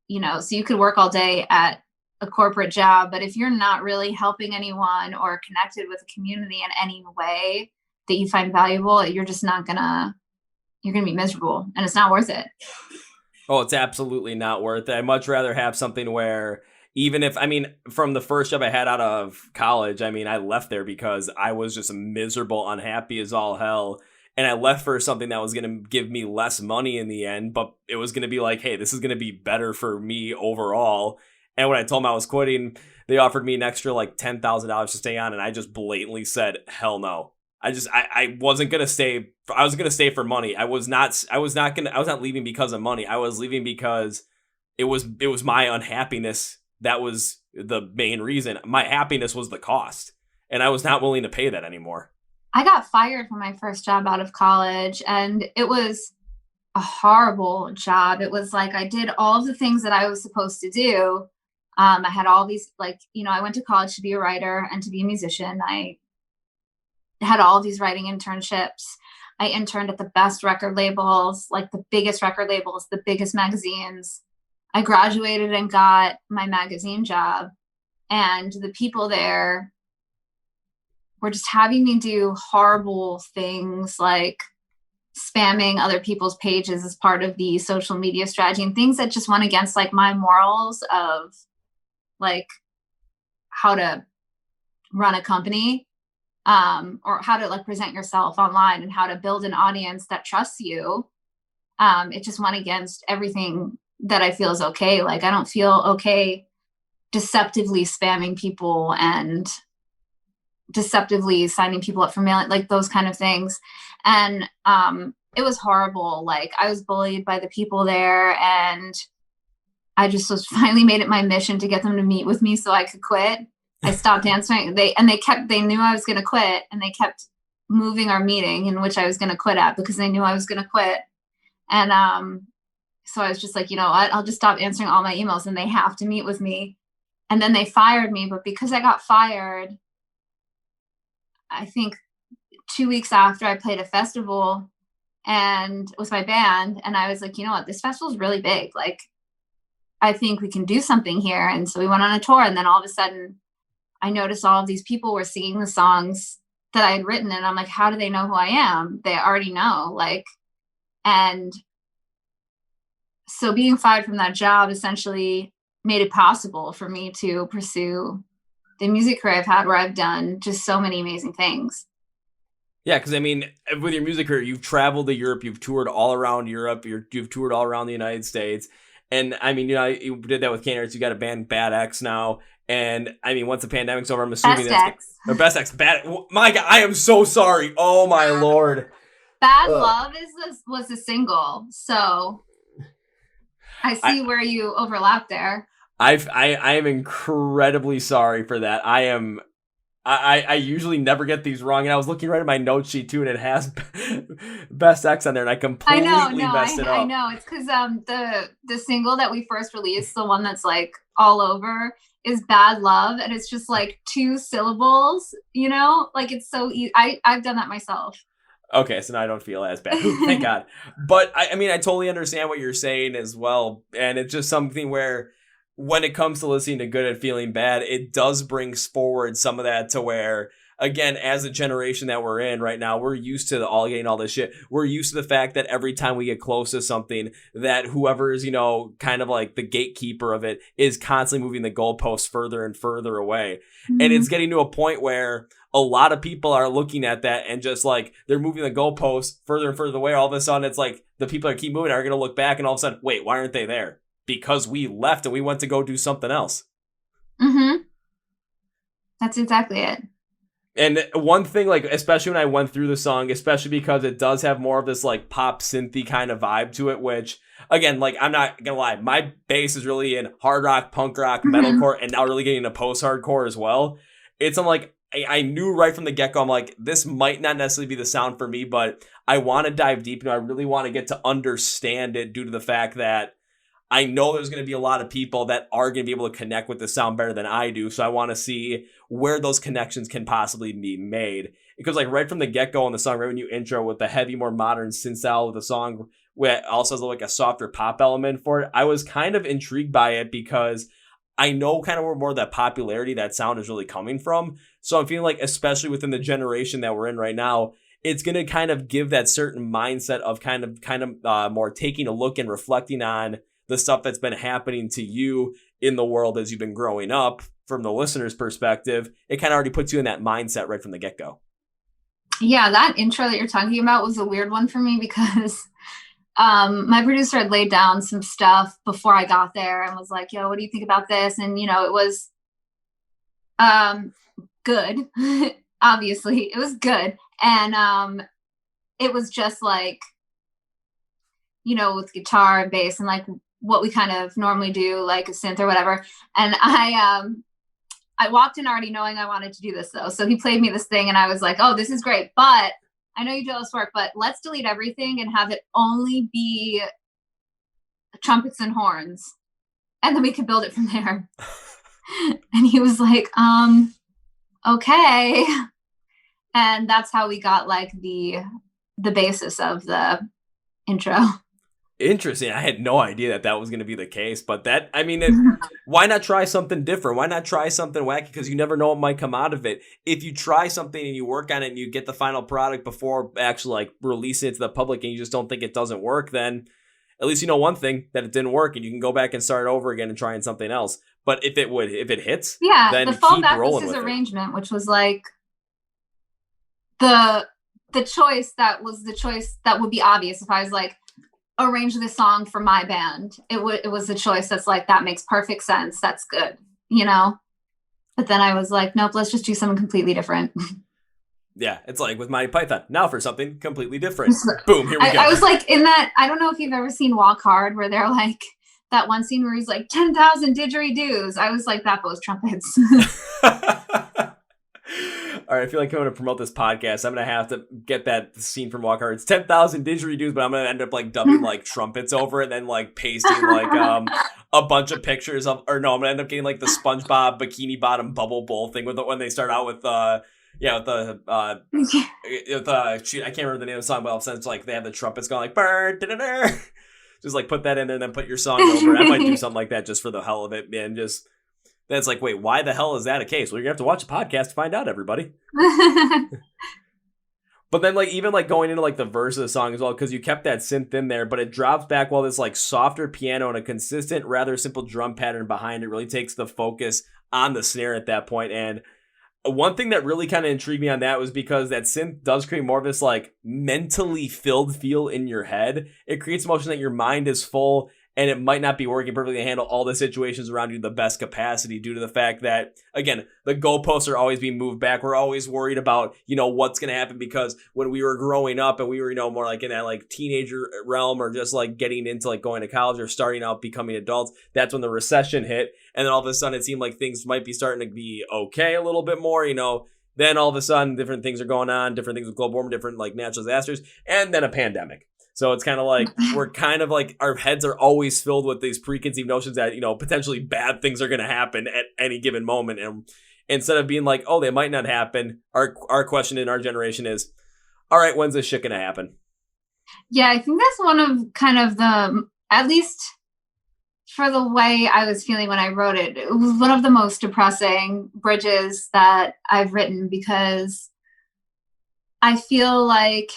so you could work all day at a corporate job, but if you're not really helping anyone or connected with a community in any way that you find valuable, you're gonna be miserable, and it's not worth it. Oh, it's absolutely not worth it. I'd much rather have something where, even if, from the first job I had out of college, I left there because I was just miserable, unhappy as all hell. And I left for something that was going to give me less money in the end, but it was going to be like, hey, this is going to be better for me overall. And when I told them I was quitting, they offered me an extra like $10,000 to stay on, and I just blatantly said, hell no. I wasn't gonna stay. I was gonna stay for money. I was not leaving because of money. I was leaving because it was my unhappiness that was the main reason. My happiness was the cost, and I was not willing to pay that anymore. I got fired from my first job out of college, and it was a horrible job. It was like I did all of the things that I was supposed to do. I had all these, like, I went to college to be a writer and to be a musician. I had all these writing internships. I interned at the best record labels, like the biggest record labels, the biggest magazines. I graduated and got my magazine job, and the people there were just having me do horrible things like spamming other people's pages as part of the social media strategy, and things that just went against like my morals of like how to run a company, or how to like present yourself online and how to build an audience that trusts you. It just went against everything that I feel is okay. Like, I don't feel okay deceptively spamming people and deceptively signing people up for mailing, like those kind of things. And it was horrible. Like, I was bullied by the people there, and I just was finally made it my mission to get them to meet with me so I could quit. I stopped answering. They knew I was going to quit, and they kept moving our meeting in which I was going to quit at, because they knew I was going to quit. And so I was just like, I'll just stop answering all my emails, and they have to meet with me. And then they fired me. But because I got fired, I think 2 weeks after, I played a festival and with my band, and I was like, you know what, this festival is really big. Like, I think we can do something here. And so we went on a tour, and then all of a sudden I noticed all of these people were singing the songs that I had written. And I'm like, how do they know who I am? They already know. Like, and so being fired from that job essentially made it possible for me to pursue the music career I've had, where I've done just so many amazing things. Yeah, because I mean, with your music career, you've traveled to Europe, you've toured all around Europe, you've toured all around the United States. And I mean, you did that with Candidates. You got a band, Bad X, now. And I mean, once the pandemic's over, I'm assuming Best X. My God, I am so sorry. Oh my Lord. Bad Love was a single, so I see where you overlap there. I am incredibly sorry for that. I usually never get these wrong, and I was looking right at my note sheet too, and it has Best X on there, and I completely messed it up. I know. It's because the single that we first released, the one that's like all over, is Bad Love, and it's just like 2 syllables. Like, it's so easy. I've done that myself. Okay, so now I don't feel as bad. Thank God. But I mean, I totally understand what you're saying as well, and it's just something where, when it comes to listening to Good at Feeling Bad, it does bring forward some of that to where, again, as a generation that we're in right now, we're used to getting all this shit. We're used to the fact that every time we get close to something, that whoever is, kind of like the gatekeeper of it is constantly moving the goalposts further and further away. Mm-hmm. And it's getting to a point where a lot of people are looking at that and just like, they're moving the goalposts further and further away. All of a sudden, it's like the people that keep moving are going to look back, and all of a sudden, wait, why aren't they there? Because we left and we went to go do something else. Mm-hmm. That's exactly it. And one thing, like, especially when I went through the song, especially because it does have more of this like pop synthy kind of vibe to it, which, again, like, I'm not gonna lie, my base is really in hard rock, punk rock, metalcore, and now really getting into post-hardcore as well. I'm like, I knew right from the get-go, I'm like, this might not necessarily be the sound for me, but I want to dive deep, I really want to get to understand it, due to the fact that I know there's going to be a lot of people that are going to be able to connect with the sound better than I do. So I want to see where those connections can possibly be made. Because like right from the get-go on the song, right when you intro with the heavy, more modern synth style of the song, where it also has like a softer pop element for it, I was kind of intrigued by it because I know kind of where more of that popularity, that sound is really coming from. So I'm feeling like, especially within the generation that we're in right now, it's going to kind of give that certain mindset of kind of more taking a look and reflecting on the stuff that's been happening to you in the world as you've been growing up. From the listener's perspective, it kind of already puts you in that mindset right from the get-go. Yeah, that intro that you're talking about was a weird one for me because my producer had laid down some stuff before I got there and was like, yo, what do you think about this? And, it was good. Obviously, it was good. And it was just like, with guitar and bass and like what we kind of normally do, like a synth or whatever. And I walked in already knowing I wanted to do this though. So he played me this thing and I was like, oh, this is great. But I know you do all this work, but let's delete everything and have it only be trumpets and horns. And then we could build it from there. And he was like, okay. And that's how we got like the basis of the intro. Interesting. I had no idea that was going to be the case, but why not try something different? Why not try something wacky? Because you never know what might come out of it. If you try something and you work on it and you get the final product before actually like releasing it to the public and you just don't think it doesn't work, then at least you know one thing, that it didn't work and you can go back and start over again and trying something else. But if it hits, then the fallback was his arrangement, which was like the choice that was the choice that would be obvious if I was like, arrange this song for my band. It was the choice that's like, that makes perfect sense. That's good, But then I was like, nope, let's just do something completely different. Yeah, it's like with Monty Python. Now for something completely different. Boom, here we go. I was like in that, I don't know if you've ever seen Walk Hard, where they're like, that one scene where he's like, 10,000 didgeridoos. I was like, that blows trumpets. All right, I feel like I'm going to promote this podcast. I'm going to have to get that scene from Walk Hard. It's 10,000 didgeridoos, but I'm going to end up like dubbing like trumpets over it and then like pasting like a bunch of pictures of, or no, I'm going to end up getting like the SpongeBob Bikini Bottom bubble bowl thing with when they start out with shoot, I can't remember the name of the song, but all of a sudden it's like they have the trumpets going like burr, just like put that in there and then put your song over. I might do something like that just for the hell of it, man. Just then it's like, wait, why the hell is that a case? Well, you're gonna have to watch the podcast to find out, everybody. But then like even like going into like the verse of the song as well, because you kept that synth in there, but it drops back while this like softer piano and a consistent, rather simple drum pattern behind it really takes the focus on the snare at that point. And one thing that really kind of intrigued me on that was because that synth does create more of this like mentally filled feel in your head. It creates emotion that your mind is full and it might not be working perfectly to handle all the situations around you to the best capacity due to the fact that, again, the goalposts are always being moved back. We're always worried about, what's going to happen because when we were growing up and we were, more like in that like teenager realm or just like getting into like going to college or starting out becoming adults, that's when the recession hit. And then all of a sudden it seemed like things might be starting to be okay a little bit more, Then all of a sudden different things are going on, different things with global warming, different like natural disasters, and then a pandemic. So it's kind of like we're kind of like our heads are always filled with these preconceived notions that, potentially bad things are going to happen at any given moment. And instead of being like, oh, they might not happen, our question in our generation is, all right, when's this shit going to happen? Yeah, I think that's one of kind of the, at least for the way I was feeling when I wrote it, it was one of the most depressing bridges that I've written because I feel like,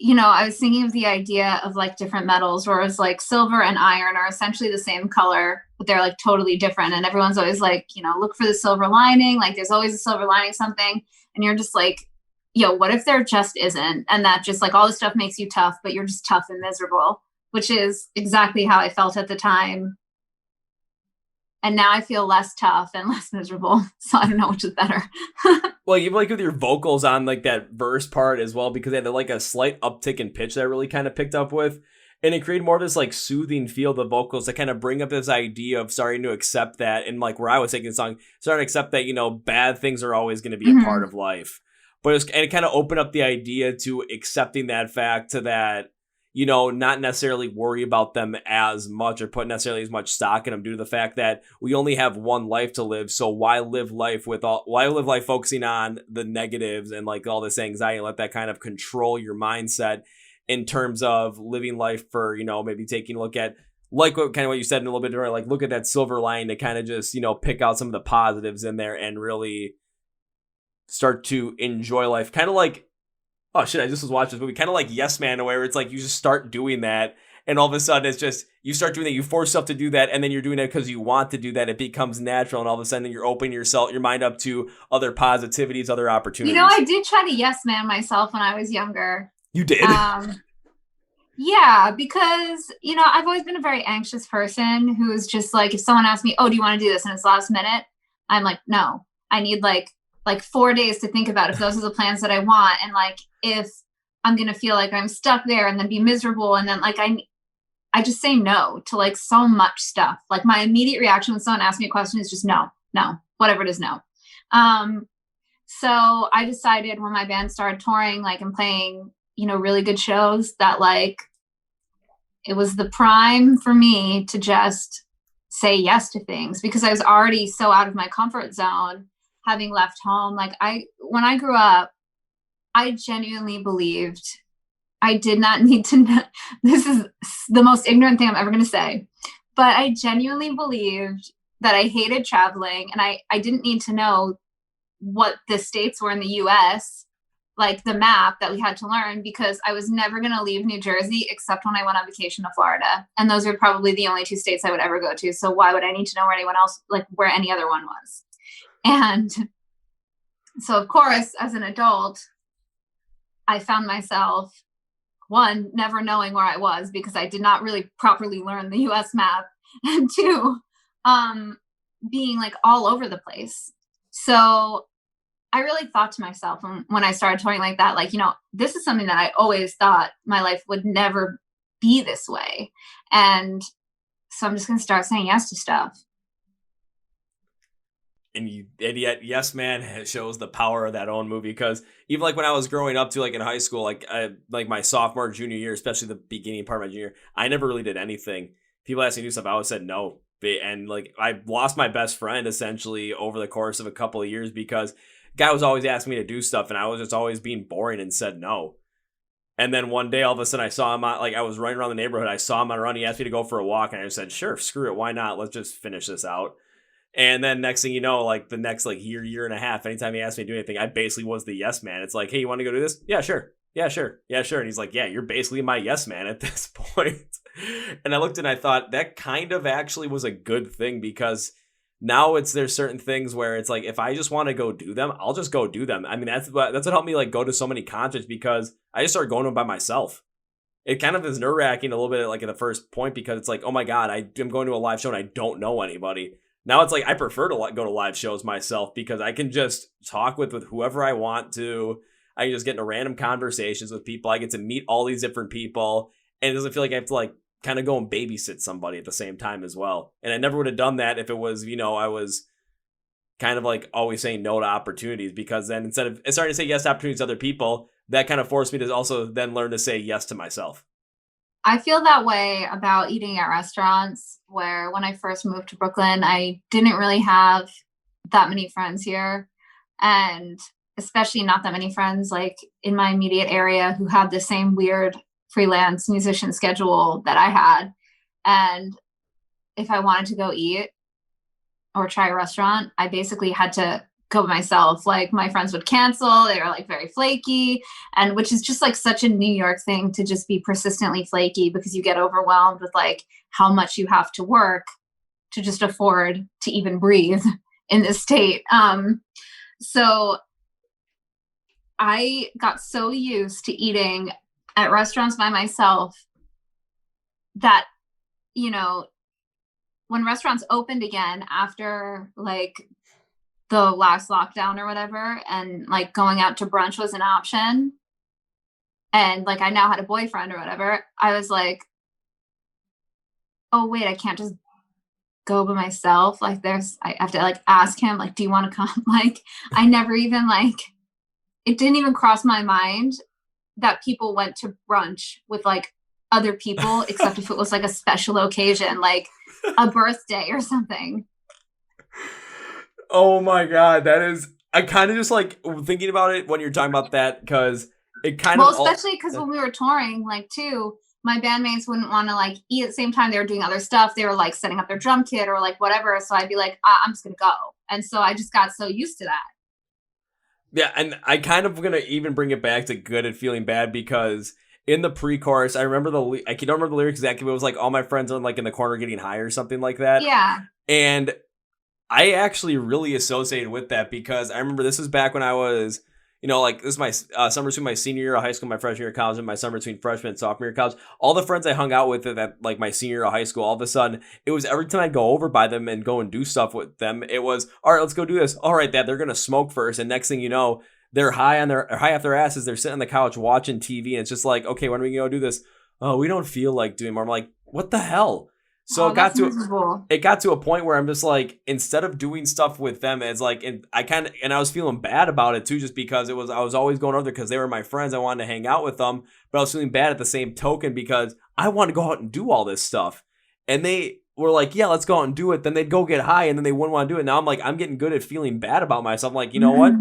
I was thinking of the idea of like different metals where it's like silver and iron are essentially the same color, but they're like totally different. And everyone's always like, look for the silver lining. Like there's always a silver lining something. And you're just like, what if there just isn't? And that just like all this stuff makes you tough, but you're just tough and miserable, which is exactly how I felt at the time. And now I feel less tough and less miserable. So I don't know which is better. Well, even like with your vocals on like that verse part as well, because they had like a slight uptick in pitch that I really kind of picked up with. And it created more of this like soothing feel of the vocals to kind of bring up this idea of starting to accept that. And like where I was taking the song, starting to accept that, bad things are always going to be a part of life. But it kind of opened up the idea to accepting that fact to that, not necessarily worry about them as much or put necessarily as much stock in them due to the fact that we only have one life to live. So why live life focusing on the negatives and like all this anxiety and let that kind of control your mindset in terms of living life for, maybe taking a look at like what you said in a little bit earlier, like look at that silver line to kind of just, pick out some of the positives in there and really start to enjoy life. Kind of like, oh shit, I just was watching this movie, kind of like Yes Man, where it's like you just start doing that and all of a sudden it's just, you start doing that, you force yourself to do that, and then you're doing it because you want to do that, it becomes natural, and all of a sudden you're opening your mind up to other positivities, other opportunities. I did try to Yes Man myself when I was younger. You did? Yeah, because, I've always been a very anxious person who is just like, if someone asks me, oh, do you want to do this? And it's last minute, I'm like, no, I need like 4 days to think about if those are the plans that I want. And like, if I'm going to feel like I'm stuck there and then be miserable. And then like, I just say no to like so much stuff. Like my immediate reaction when someone asks me a question is just no, whatever it is, no. So I decided when my band started touring, like and playing, really good shows, that like it was the prime for me to just say yes to things because I was already so out of my comfort zone, having left home. Like when I grew up, I genuinely believed I did not need to know. This is the most ignorant thing I'm ever going to say, but I genuinely believed that I hated traveling and I didn't need to know what the states were in the US, like the map that we had to learn, because I was never going to leave New Jersey except when I went on vacation to Florida. And those are probably the only two states I would ever go to. So why would I need to know where anyone else, like where any other one was? And so, of course, as an adult, I found myself, one, never knowing where I was because I did not really properly learn the US map. And two, being like all over the place. So I really thought to myself when I started touring like that, like, this is something that I always thought my life would never be this way. And so I'm just going to start saying yes to stuff. And yet, Yes Man shows the power of that own movie, because even like when I was growing up to like in high school, like my sophomore, junior year, especially the beginning part of my junior year, I never really did anything. People asked me to do stuff, I always said no. And like I lost my best friend essentially over the course of a couple of years because guy was always asking me to do stuff and I was just always being boring and said no. And then one day, all of a sudden, I saw him like I was running around the neighborhood. I saw him on a run. He asked me to go for a walk, and I just said, "Sure, screw it, why not? Let's just finish this out." And then next thing you know, like the next like year and a half, anytime he asked me to do anything, I basically was the yes man. It's like, hey, you want to go do this? Yeah, sure. Yeah, sure. Yeah, sure. And he's like, yeah, you're basically my yes man at this point. And I looked and I thought that kind of actually was a good thing, because now there's certain things where it's like, if I just want to go do them, I'll just go do them. I mean, that's what helped me like go to so many concerts, because I just started going to them by myself. It kind of is nerve wracking a little bit like at the first point, because it's like, oh my God, I'm going to a live show and I don't know anybody. Now it's like I prefer to go to live shows myself, because I can just talk with whoever I want to. I can just get into random conversations with people. I get to meet all these different people, and it doesn't feel like I have to like kind of go and babysit somebody at the same time as well. And I never would have done that if it was, I was kind of like always saying no to opportunities, because then instead of starting to say yes to opportunities to other people, that kind of forced me to also then learn to say yes to myself. I feel that way about eating at restaurants, where when I first moved to Brooklyn, I didn't really have that many friends here. And especially not that many friends like in my immediate area who had the same weird freelance musician schedule that I had. And if I wanted to go eat or try a restaurant, I basically had to go by myself. Like my friends would cancel, they were like very flaky, and which is just like such a New York thing to just be persistently flaky, because you get overwhelmed with like how much you have to work to just afford to even breathe in this state. So I got so used to eating at restaurants by myself that, when restaurants opened again after like the last lockdown or whatever, and like going out to brunch was an option, and like I now had a boyfriend or whatever, I was like, oh wait, I can't just go by myself. Like I have to like ask him, like, do you want to come? Like I never even like, it didn't even cross my mind that people went to brunch with like other people, except if it was like a special occasion, like a birthday or something. Oh my God, I kind of just like thinking about it when you're talking about that, because it kind of. Well, especially because when we were touring, like too, my bandmates wouldn't want to like eat at the same time. They were doing other stuff. They were like setting up their drum kit or like whatever. So I'd be like, I'm just going to go. And so I just got so used to that. Yeah, and I kind of gonna even bring it back to good and feeling bad, because in the pre-chorus, I remember I don't remember the lyrics exactly, but it was like all my friends are like in the corner getting high or something like that. Yeah. And I actually really associated with that, because I remember this was back when I was like this is my summer between my senior year of high school, my freshman year of college, and my summer between freshman and sophomore year of college. All the friends I hung out with at like my senior year of high school, all of a sudden, it was every time I'd go over by them and go and do stuff with them, it was, all right, let's go do this. All right, Dad, they're going to smoke first. And next thing you know, they're high off their asses. They're sitting on the couch watching TV. And it's just like, okay, when are we going to do this? Oh, we don't feel like doing more. I'm like, what the hell? So it got to a point where I'm just like, instead of doing stuff with them, it's like, and I was feeling bad about it too, just because I was always going over there because they were my friends. I wanted to hang out with them, but I was feeling bad at the same token because I wanted to go out and do all this stuff. And they were like, yeah, let's go out and do it. Then they'd go get high and then they wouldn't want to do it. Now I'm like, I'm getting good at feeling bad about myself. I'm like, you know what?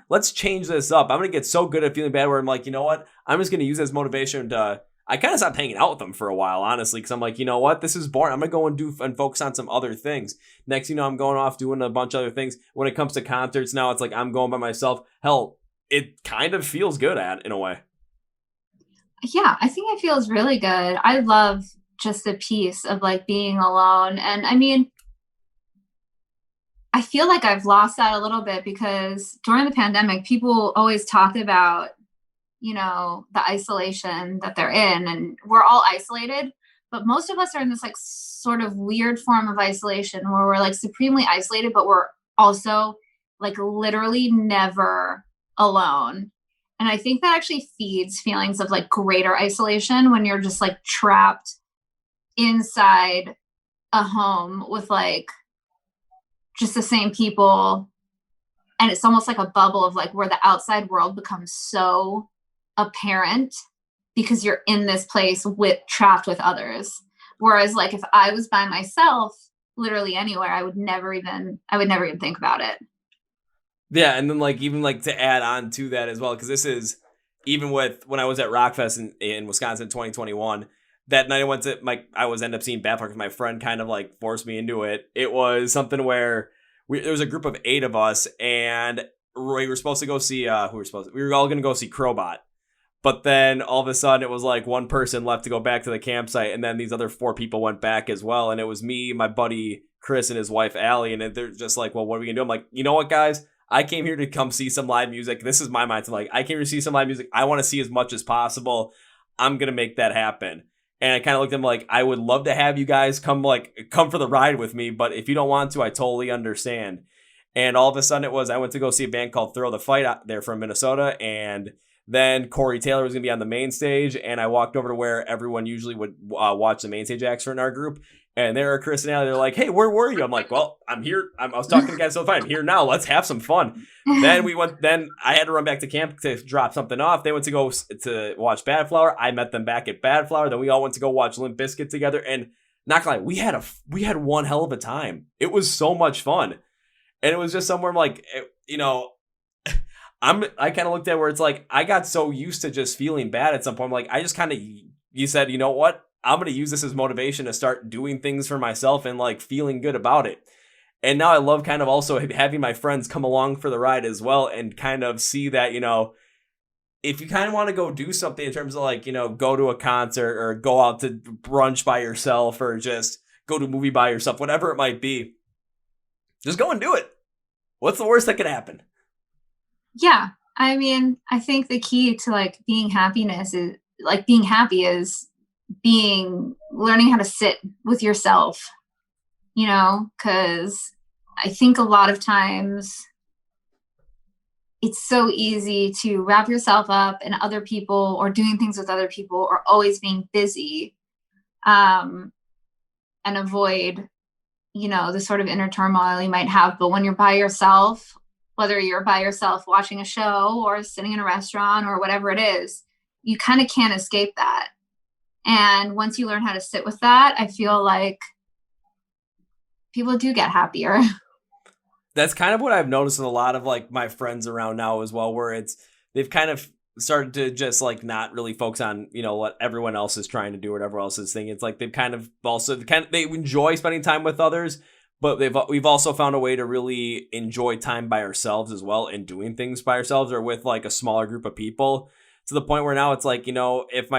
Let's change this up. I'm going to get so good at feeling bad where I'm like, you know what? I'm just going to use this motivation to, I kind of stopped hanging out with them for a while, honestly, because I'm like, you know what? This is boring. I'm going to go and focus on some other things. Next, I'm going off doing a bunch of other things. When it comes to concerts now, it's like I'm going by myself. Hell, it kind of feels good in a way. Yeah, I think it feels really good. I love just the peace of like being alone. And I mean, I feel like I've lost that a little bit because during the pandemic, people always talk about, the isolation that they're in, and we're all isolated, but most of us are in this like sort of weird form of isolation where we're like supremely isolated, but we're also like literally never alone. And I think that actually feeds feelings of like greater isolation when you're just like trapped inside a home with like just the same people. And it's almost like a bubble of like where the outside world becomes so apparent because you're in this place trapped with others. Whereas like if I was by myself, literally anywhere, I would never even think about it. Yeah, and then like even like to add on to that as well, because this is even with when I was at Rockfest in Wisconsin in 2021. That night I ended up seeing Badflower because my friend kind of like forced me into it. It was something where there was a group of 8 of us, and we were supposed to go see we were all going to go see Crowbot. But then all of a sudden it was like one person left to go back to the campsite, and then these other 4 people went back as well. And it was me, my buddy Chris, and his wife Allie. And they're just like, well, what are we gonna do? I'm like, you know what, guys? I came here to come see some live music. This is my mindset. Like, I came here to see some live music. I want to see as much as possible. I'm gonna make that happen. And I kind of looked at them like, I would love to have you guys come for the ride with me, but if you don't want to, I totally understand. And all of a sudden I went to go see a band called Throw the Fight out there from Minnesota, and then Corey Taylor was going to be on the main stage, and I walked over to where everyone usually would watch the main stage acts in our group, and there are Chris and Allie. They're like, hey, where were you? I'm like, well, I'm here. I was talking to guys, so fine. I'm here now. Let's have some fun. Then I had to run back to camp to drop something off. They went to go to watch Badflower. I met them back at Badflower. Then we all went to go watch Limp Bizkit together, and not gonna lie, we had one hell of a time. It was so much fun, and it was just somewhere like, I kind of looked at where it's like, I got so used to just feeling bad at some point. I'm like, I just kind of, you said, you know what? I'm going to use this as motivation to start doing things for myself and like feeling good about it. And now I love kind of also having my friends come along for the ride as well and kind of see that, if you kind of want to go do something in terms of like, go to a concert or go out to brunch by yourself or just go to a movie by yourself, whatever it might be, just go and do it. What's the worst that could happen? Yeah. I mean, I think the key to like being happy is learning how to sit with yourself, because I think a lot of times it's so easy to wrap yourself up in other people or doing things with other people or always being busy, and avoid, the sort of inner turmoil you might have. But when you're by yourself, whether you're by yourself watching a show or sitting in a restaurant or whatever it is, you kind of can't escape that. And once you learn how to sit with that, I feel like people do get happier. That's kind of what I've noticed with a lot of like my friends around now as well, where they've kind of started to just like not really focus on, what everyone else is trying to do or whatever else is thinking. It's like they've kind of also they enjoy spending time with others, but we've also found a way to really enjoy time by ourselves as well and doing things by ourselves or with like a smaller group of people. to the point where now it's like, if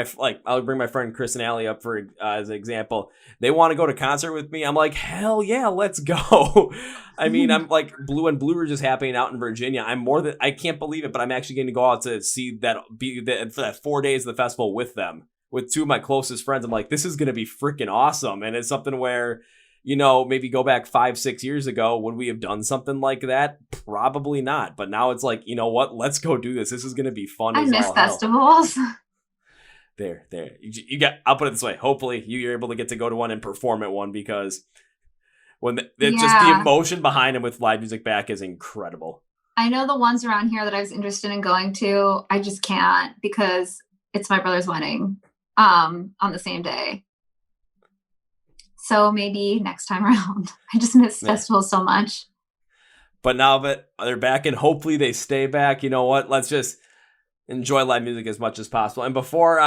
I'll bring my friend Chris and Allie up for as an example. They want to go to concert with me. I'm like, hell yeah, let's go. I mean, I'm like Blue and Blue are just happening out in Virginia. I can't believe it, but I'm actually going to go out to see for that 4 days of the festival with them, with two of my closest friends. I'm like, this is going to be freaking awesome. And it's something where, maybe go back 5-6 years ago, would we have done something like that? Probably not. But now it's like, you know what? Let's go do this. This is going to be fun. I miss festivals. There. You got. I'll put it this way. Hopefully, you're able to get to go to one and perform at one, because just the emotion behind them with live music back is incredible. I know the ones around here that I was interested in going to. I just can't because it's my brother's wedding on the same day. So maybe next time around. I just miss festivals so much. But now that they're back and hopefully they stay back, you know what? Let's just enjoy live music as much as possible. And before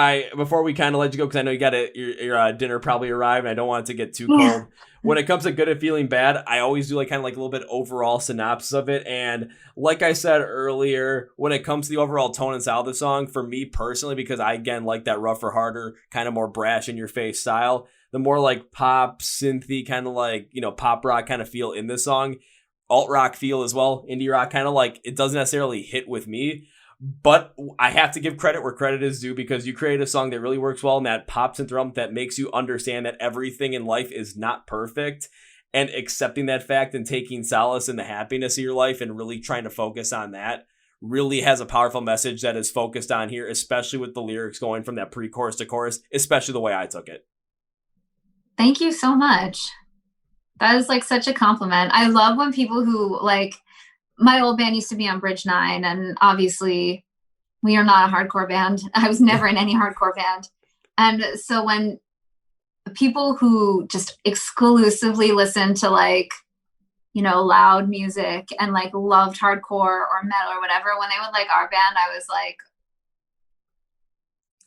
we kind of let you go, because I know you got your dinner probably arrived, and I don't want it to get too cold. When it comes to Good at Feeling Bad, I always do like kind of like a little bit overall synopsis of it. And like I said earlier, when it comes to the overall tone and style of the song, for me personally, because I again like that rougher, harder, kind of more brash in your face style, the more like pop, synthy, kind of like, pop rock kind of feel in this song, alt rock feel as well, indie rock, kind of like it doesn't necessarily hit with me. But I have to give credit where credit is due, because you create a song that really works well and that pops and thrum, that makes you understand that everything in life is not perfect, and accepting that fact and taking solace in the happiness of your life and really trying to focus on that really has a powerful message that is focused on here, especially with the lyrics going from that pre-chorus to chorus, especially the way I took it. Thank you so much. That is like such a compliment. I love when people who like, my old band used to be on Bridge 9, and obviously we are not a hardcore band. I was never in any hardcore band. And so when people who just exclusively listen to like, loud music and like loved hardcore or metal or whatever, when they would like our band, I was like,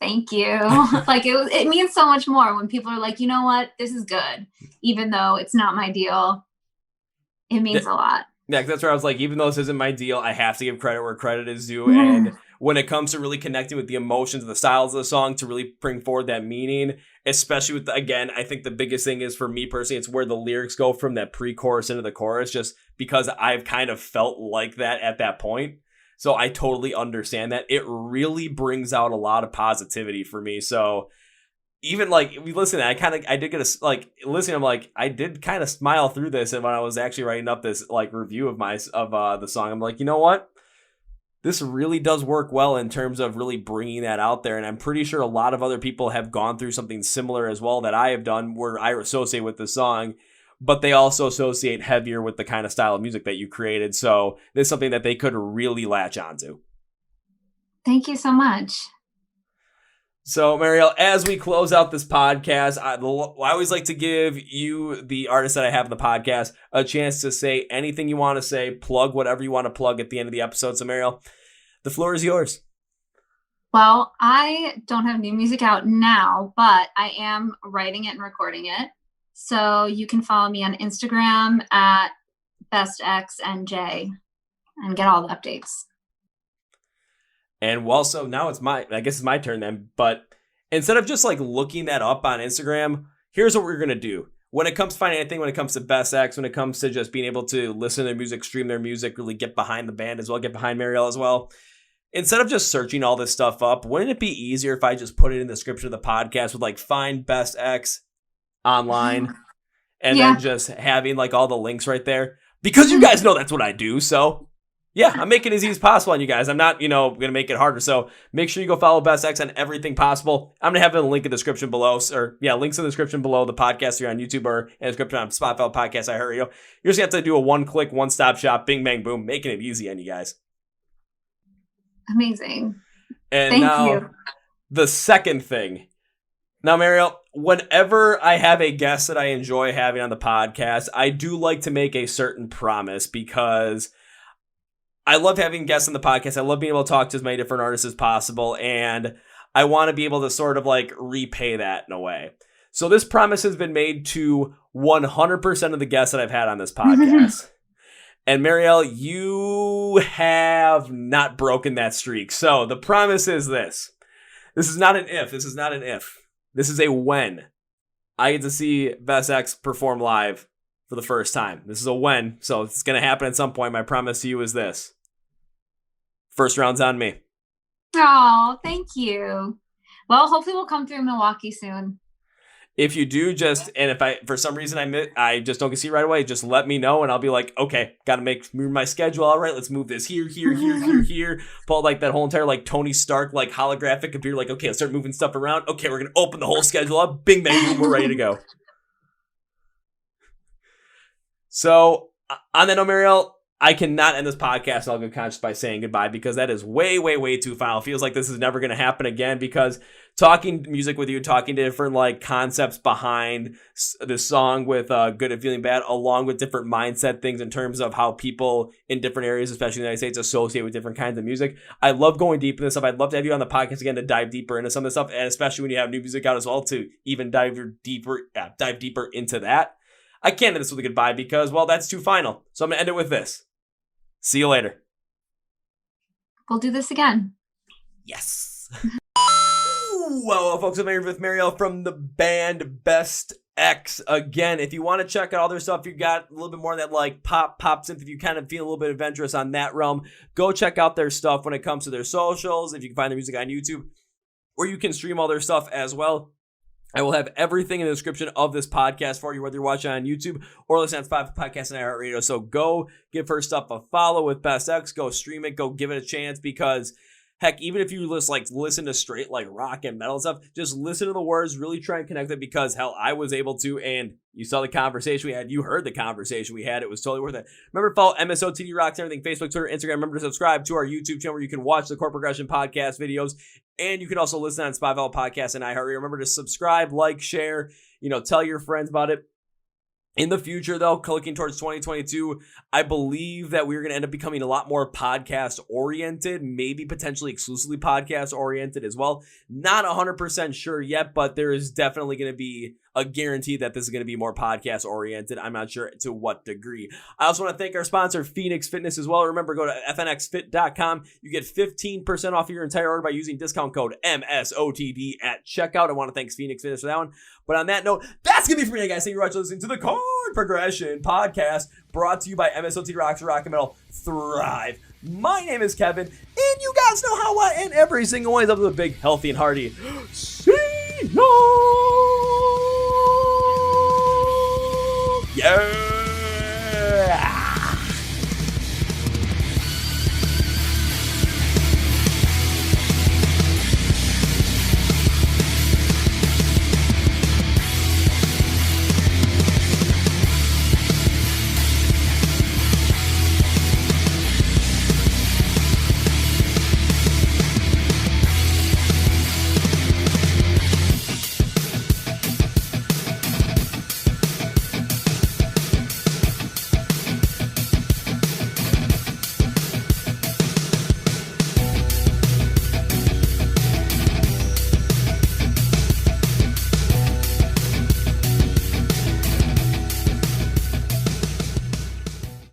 thank you. Like it means so much more when people are like, you know what, this is good. Even though it's not my deal, it means a lot. Yeah, that's where I was like, even though this isn't my deal, I have to give credit where credit is due. And when it comes to really connecting with the emotions, the styles of the song, to really bring forward that meaning, especially with, again, I think the biggest thing is for me personally, it's where the lyrics go from that pre-chorus into the chorus, just because I've kind of felt like that at that point. So I totally understand that. It really brings out a lot of positivity for me. So even like we listen, I did get listening. I'm like, I did kind of smile through this, and when I was actually writing up this like review of the song, I'm like, you know what, this really does work well in terms of really bringing that out there. And I'm pretty sure a lot of other people have gone through something similar as well that I have done, where I associate with the song, but they also associate heavier with the kind of style of music that you created. So this is something that they could really latch onto. Thank you so much. So, Mariel, as we close out this podcast, I always like to give you, the artist that I have in the podcast, a chance to say anything you want to say, plug whatever you want to plug at the end of the episode. So, Mariel, the floor is yours. Well, I don't have new music out now, but I am writing it and recording it. So you can follow me on Instagram at bestxnj and get all the updates. And so now I guess it's my turn then, but instead of just like looking that up on Instagram, here's what we're going to do. When it comes to finding anything, when it comes to Best X, when it comes to just being able to listen to their music, stream their music, really get behind the band as well, get behind Mariel as well. Instead of just searching all this stuff up, wouldn't it be easier if I just put it in the description of the podcast with like find Best X online and then just having like all the links right there? Because you guys know that's what I do, so... yeah, I'm making it as easy as possible on you guys. I'm not, going to make it harder. So make sure you go follow Best X on everything possible. I'm going to have a link in the description below. Links in the description below the podcast here on YouTube or in the description on Spotify podcast, iHeart Radio. You're just going to have to do a one-click, one-stop shop, bing, bang, boom, making it easy on you guys. Amazing. And Thank now, you. The second thing. Now, Mariel, whenever I have a guest that I enjoy having on the podcast, I do like to make a certain promise, because I love having guests on the podcast. I love being able to talk to as many different artists as possible, and I want to be able to sort of like repay that in a way. So this promise has been made to 100% of the guests that I've had on this podcast. And Mariel, you have not broken that streak. So the promise is this. This is not an if. This is not an if. This is a when. I get to see Best X perform live for the first time. This is a when, so it's going to happen at some point. My promise to you is this. First round's on me. Oh, thank you. Well, hopefully we'll come through Milwaukee soon. If you do, and if for some reason I just don't get to see it right away, just let me know and I'll be like, okay, got to move my schedule. All right, let's move this here. Pull like that whole entire like Tony Stark like holographic computer. Like, okay, let's start moving stuff around. Okay, we're gonna open the whole schedule up. Bing bang boom, we're ready to go. So on that note, Mariel, I cannot end this podcast in all good conscience by saying goodbye because that is way, way, way too final. It feels like this is never going to happen again because talking music with you, talking to different like concepts behind the song with Good at Feeling Bad, along with different mindset things in terms of how people in different areas, especially in the United States, associate with different kinds of music. I love going deep into this stuff. I'd love to have you on the podcast again to dive deeper into some of this stuff, and especially when you have new music out as well to even dive deeper into that. I can't end this with a goodbye because, well, that's too final. So I'm going to end it with this. See you later. We'll do this again. Yes. Well, folks, I'm here with Mariel from the band Best X. Again, if you want to check out all their stuff, you got a little bit more of that like pop synth. If you kind of feel a little bit adventurous on that realm, go check out their stuff when it comes to their socials. If you can find their music on YouTube, or you can stream all their stuff as well. I will have everything in the description of this podcast for you, whether you're watching on YouTube or listening on Spotify podcasts and iHeart Radio. So go give her stuff a follow with Best X. Go stream it. Go give it a chance because, heck, even if you just listen to straight like rock and metal and stuff, just listen to the words, really try and connect it because, hell, I was able to, and you saw the conversation we had. You heard the conversation we had. It was totally worth it. Remember to follow MSOTD Rocks and everything, Facebook, Twitter, Instagram. Remember to subscribe to our YouTube channel where you can watch the Chord Progression podcast videos. And you can also listen on Spotify Podcasts and iHeart. Remember to subscribe, like, share, tell your friends about it. In the future, though, clicking towards 2022, I believe that we're going to end up becoming a lot more podcast-oriented, maybe potentially exclusively podcast-oriented as well. Not 100% sure yet, but there is definitely going to be a guarantee that this is going to be more podcast-oriented. I'm not sure to what degree. I also want to thank our sponsor, Phoenix Fitness, as well. Remember, go to fnxfit.com. You get 15% off your entire order by using discount code MSOTD at checkout. I want to thank Phoenix Fitness for that one. But on that note, that's going to be for me, guys. Thank you very much for listening to the Chord Progression podcast brought to you by MSOTD Rocks, Rock and Metal Thrive. My name is Kevin, and you guys know how I end every single one. Up to the big, healthy, and hearty. See ya! Yeah!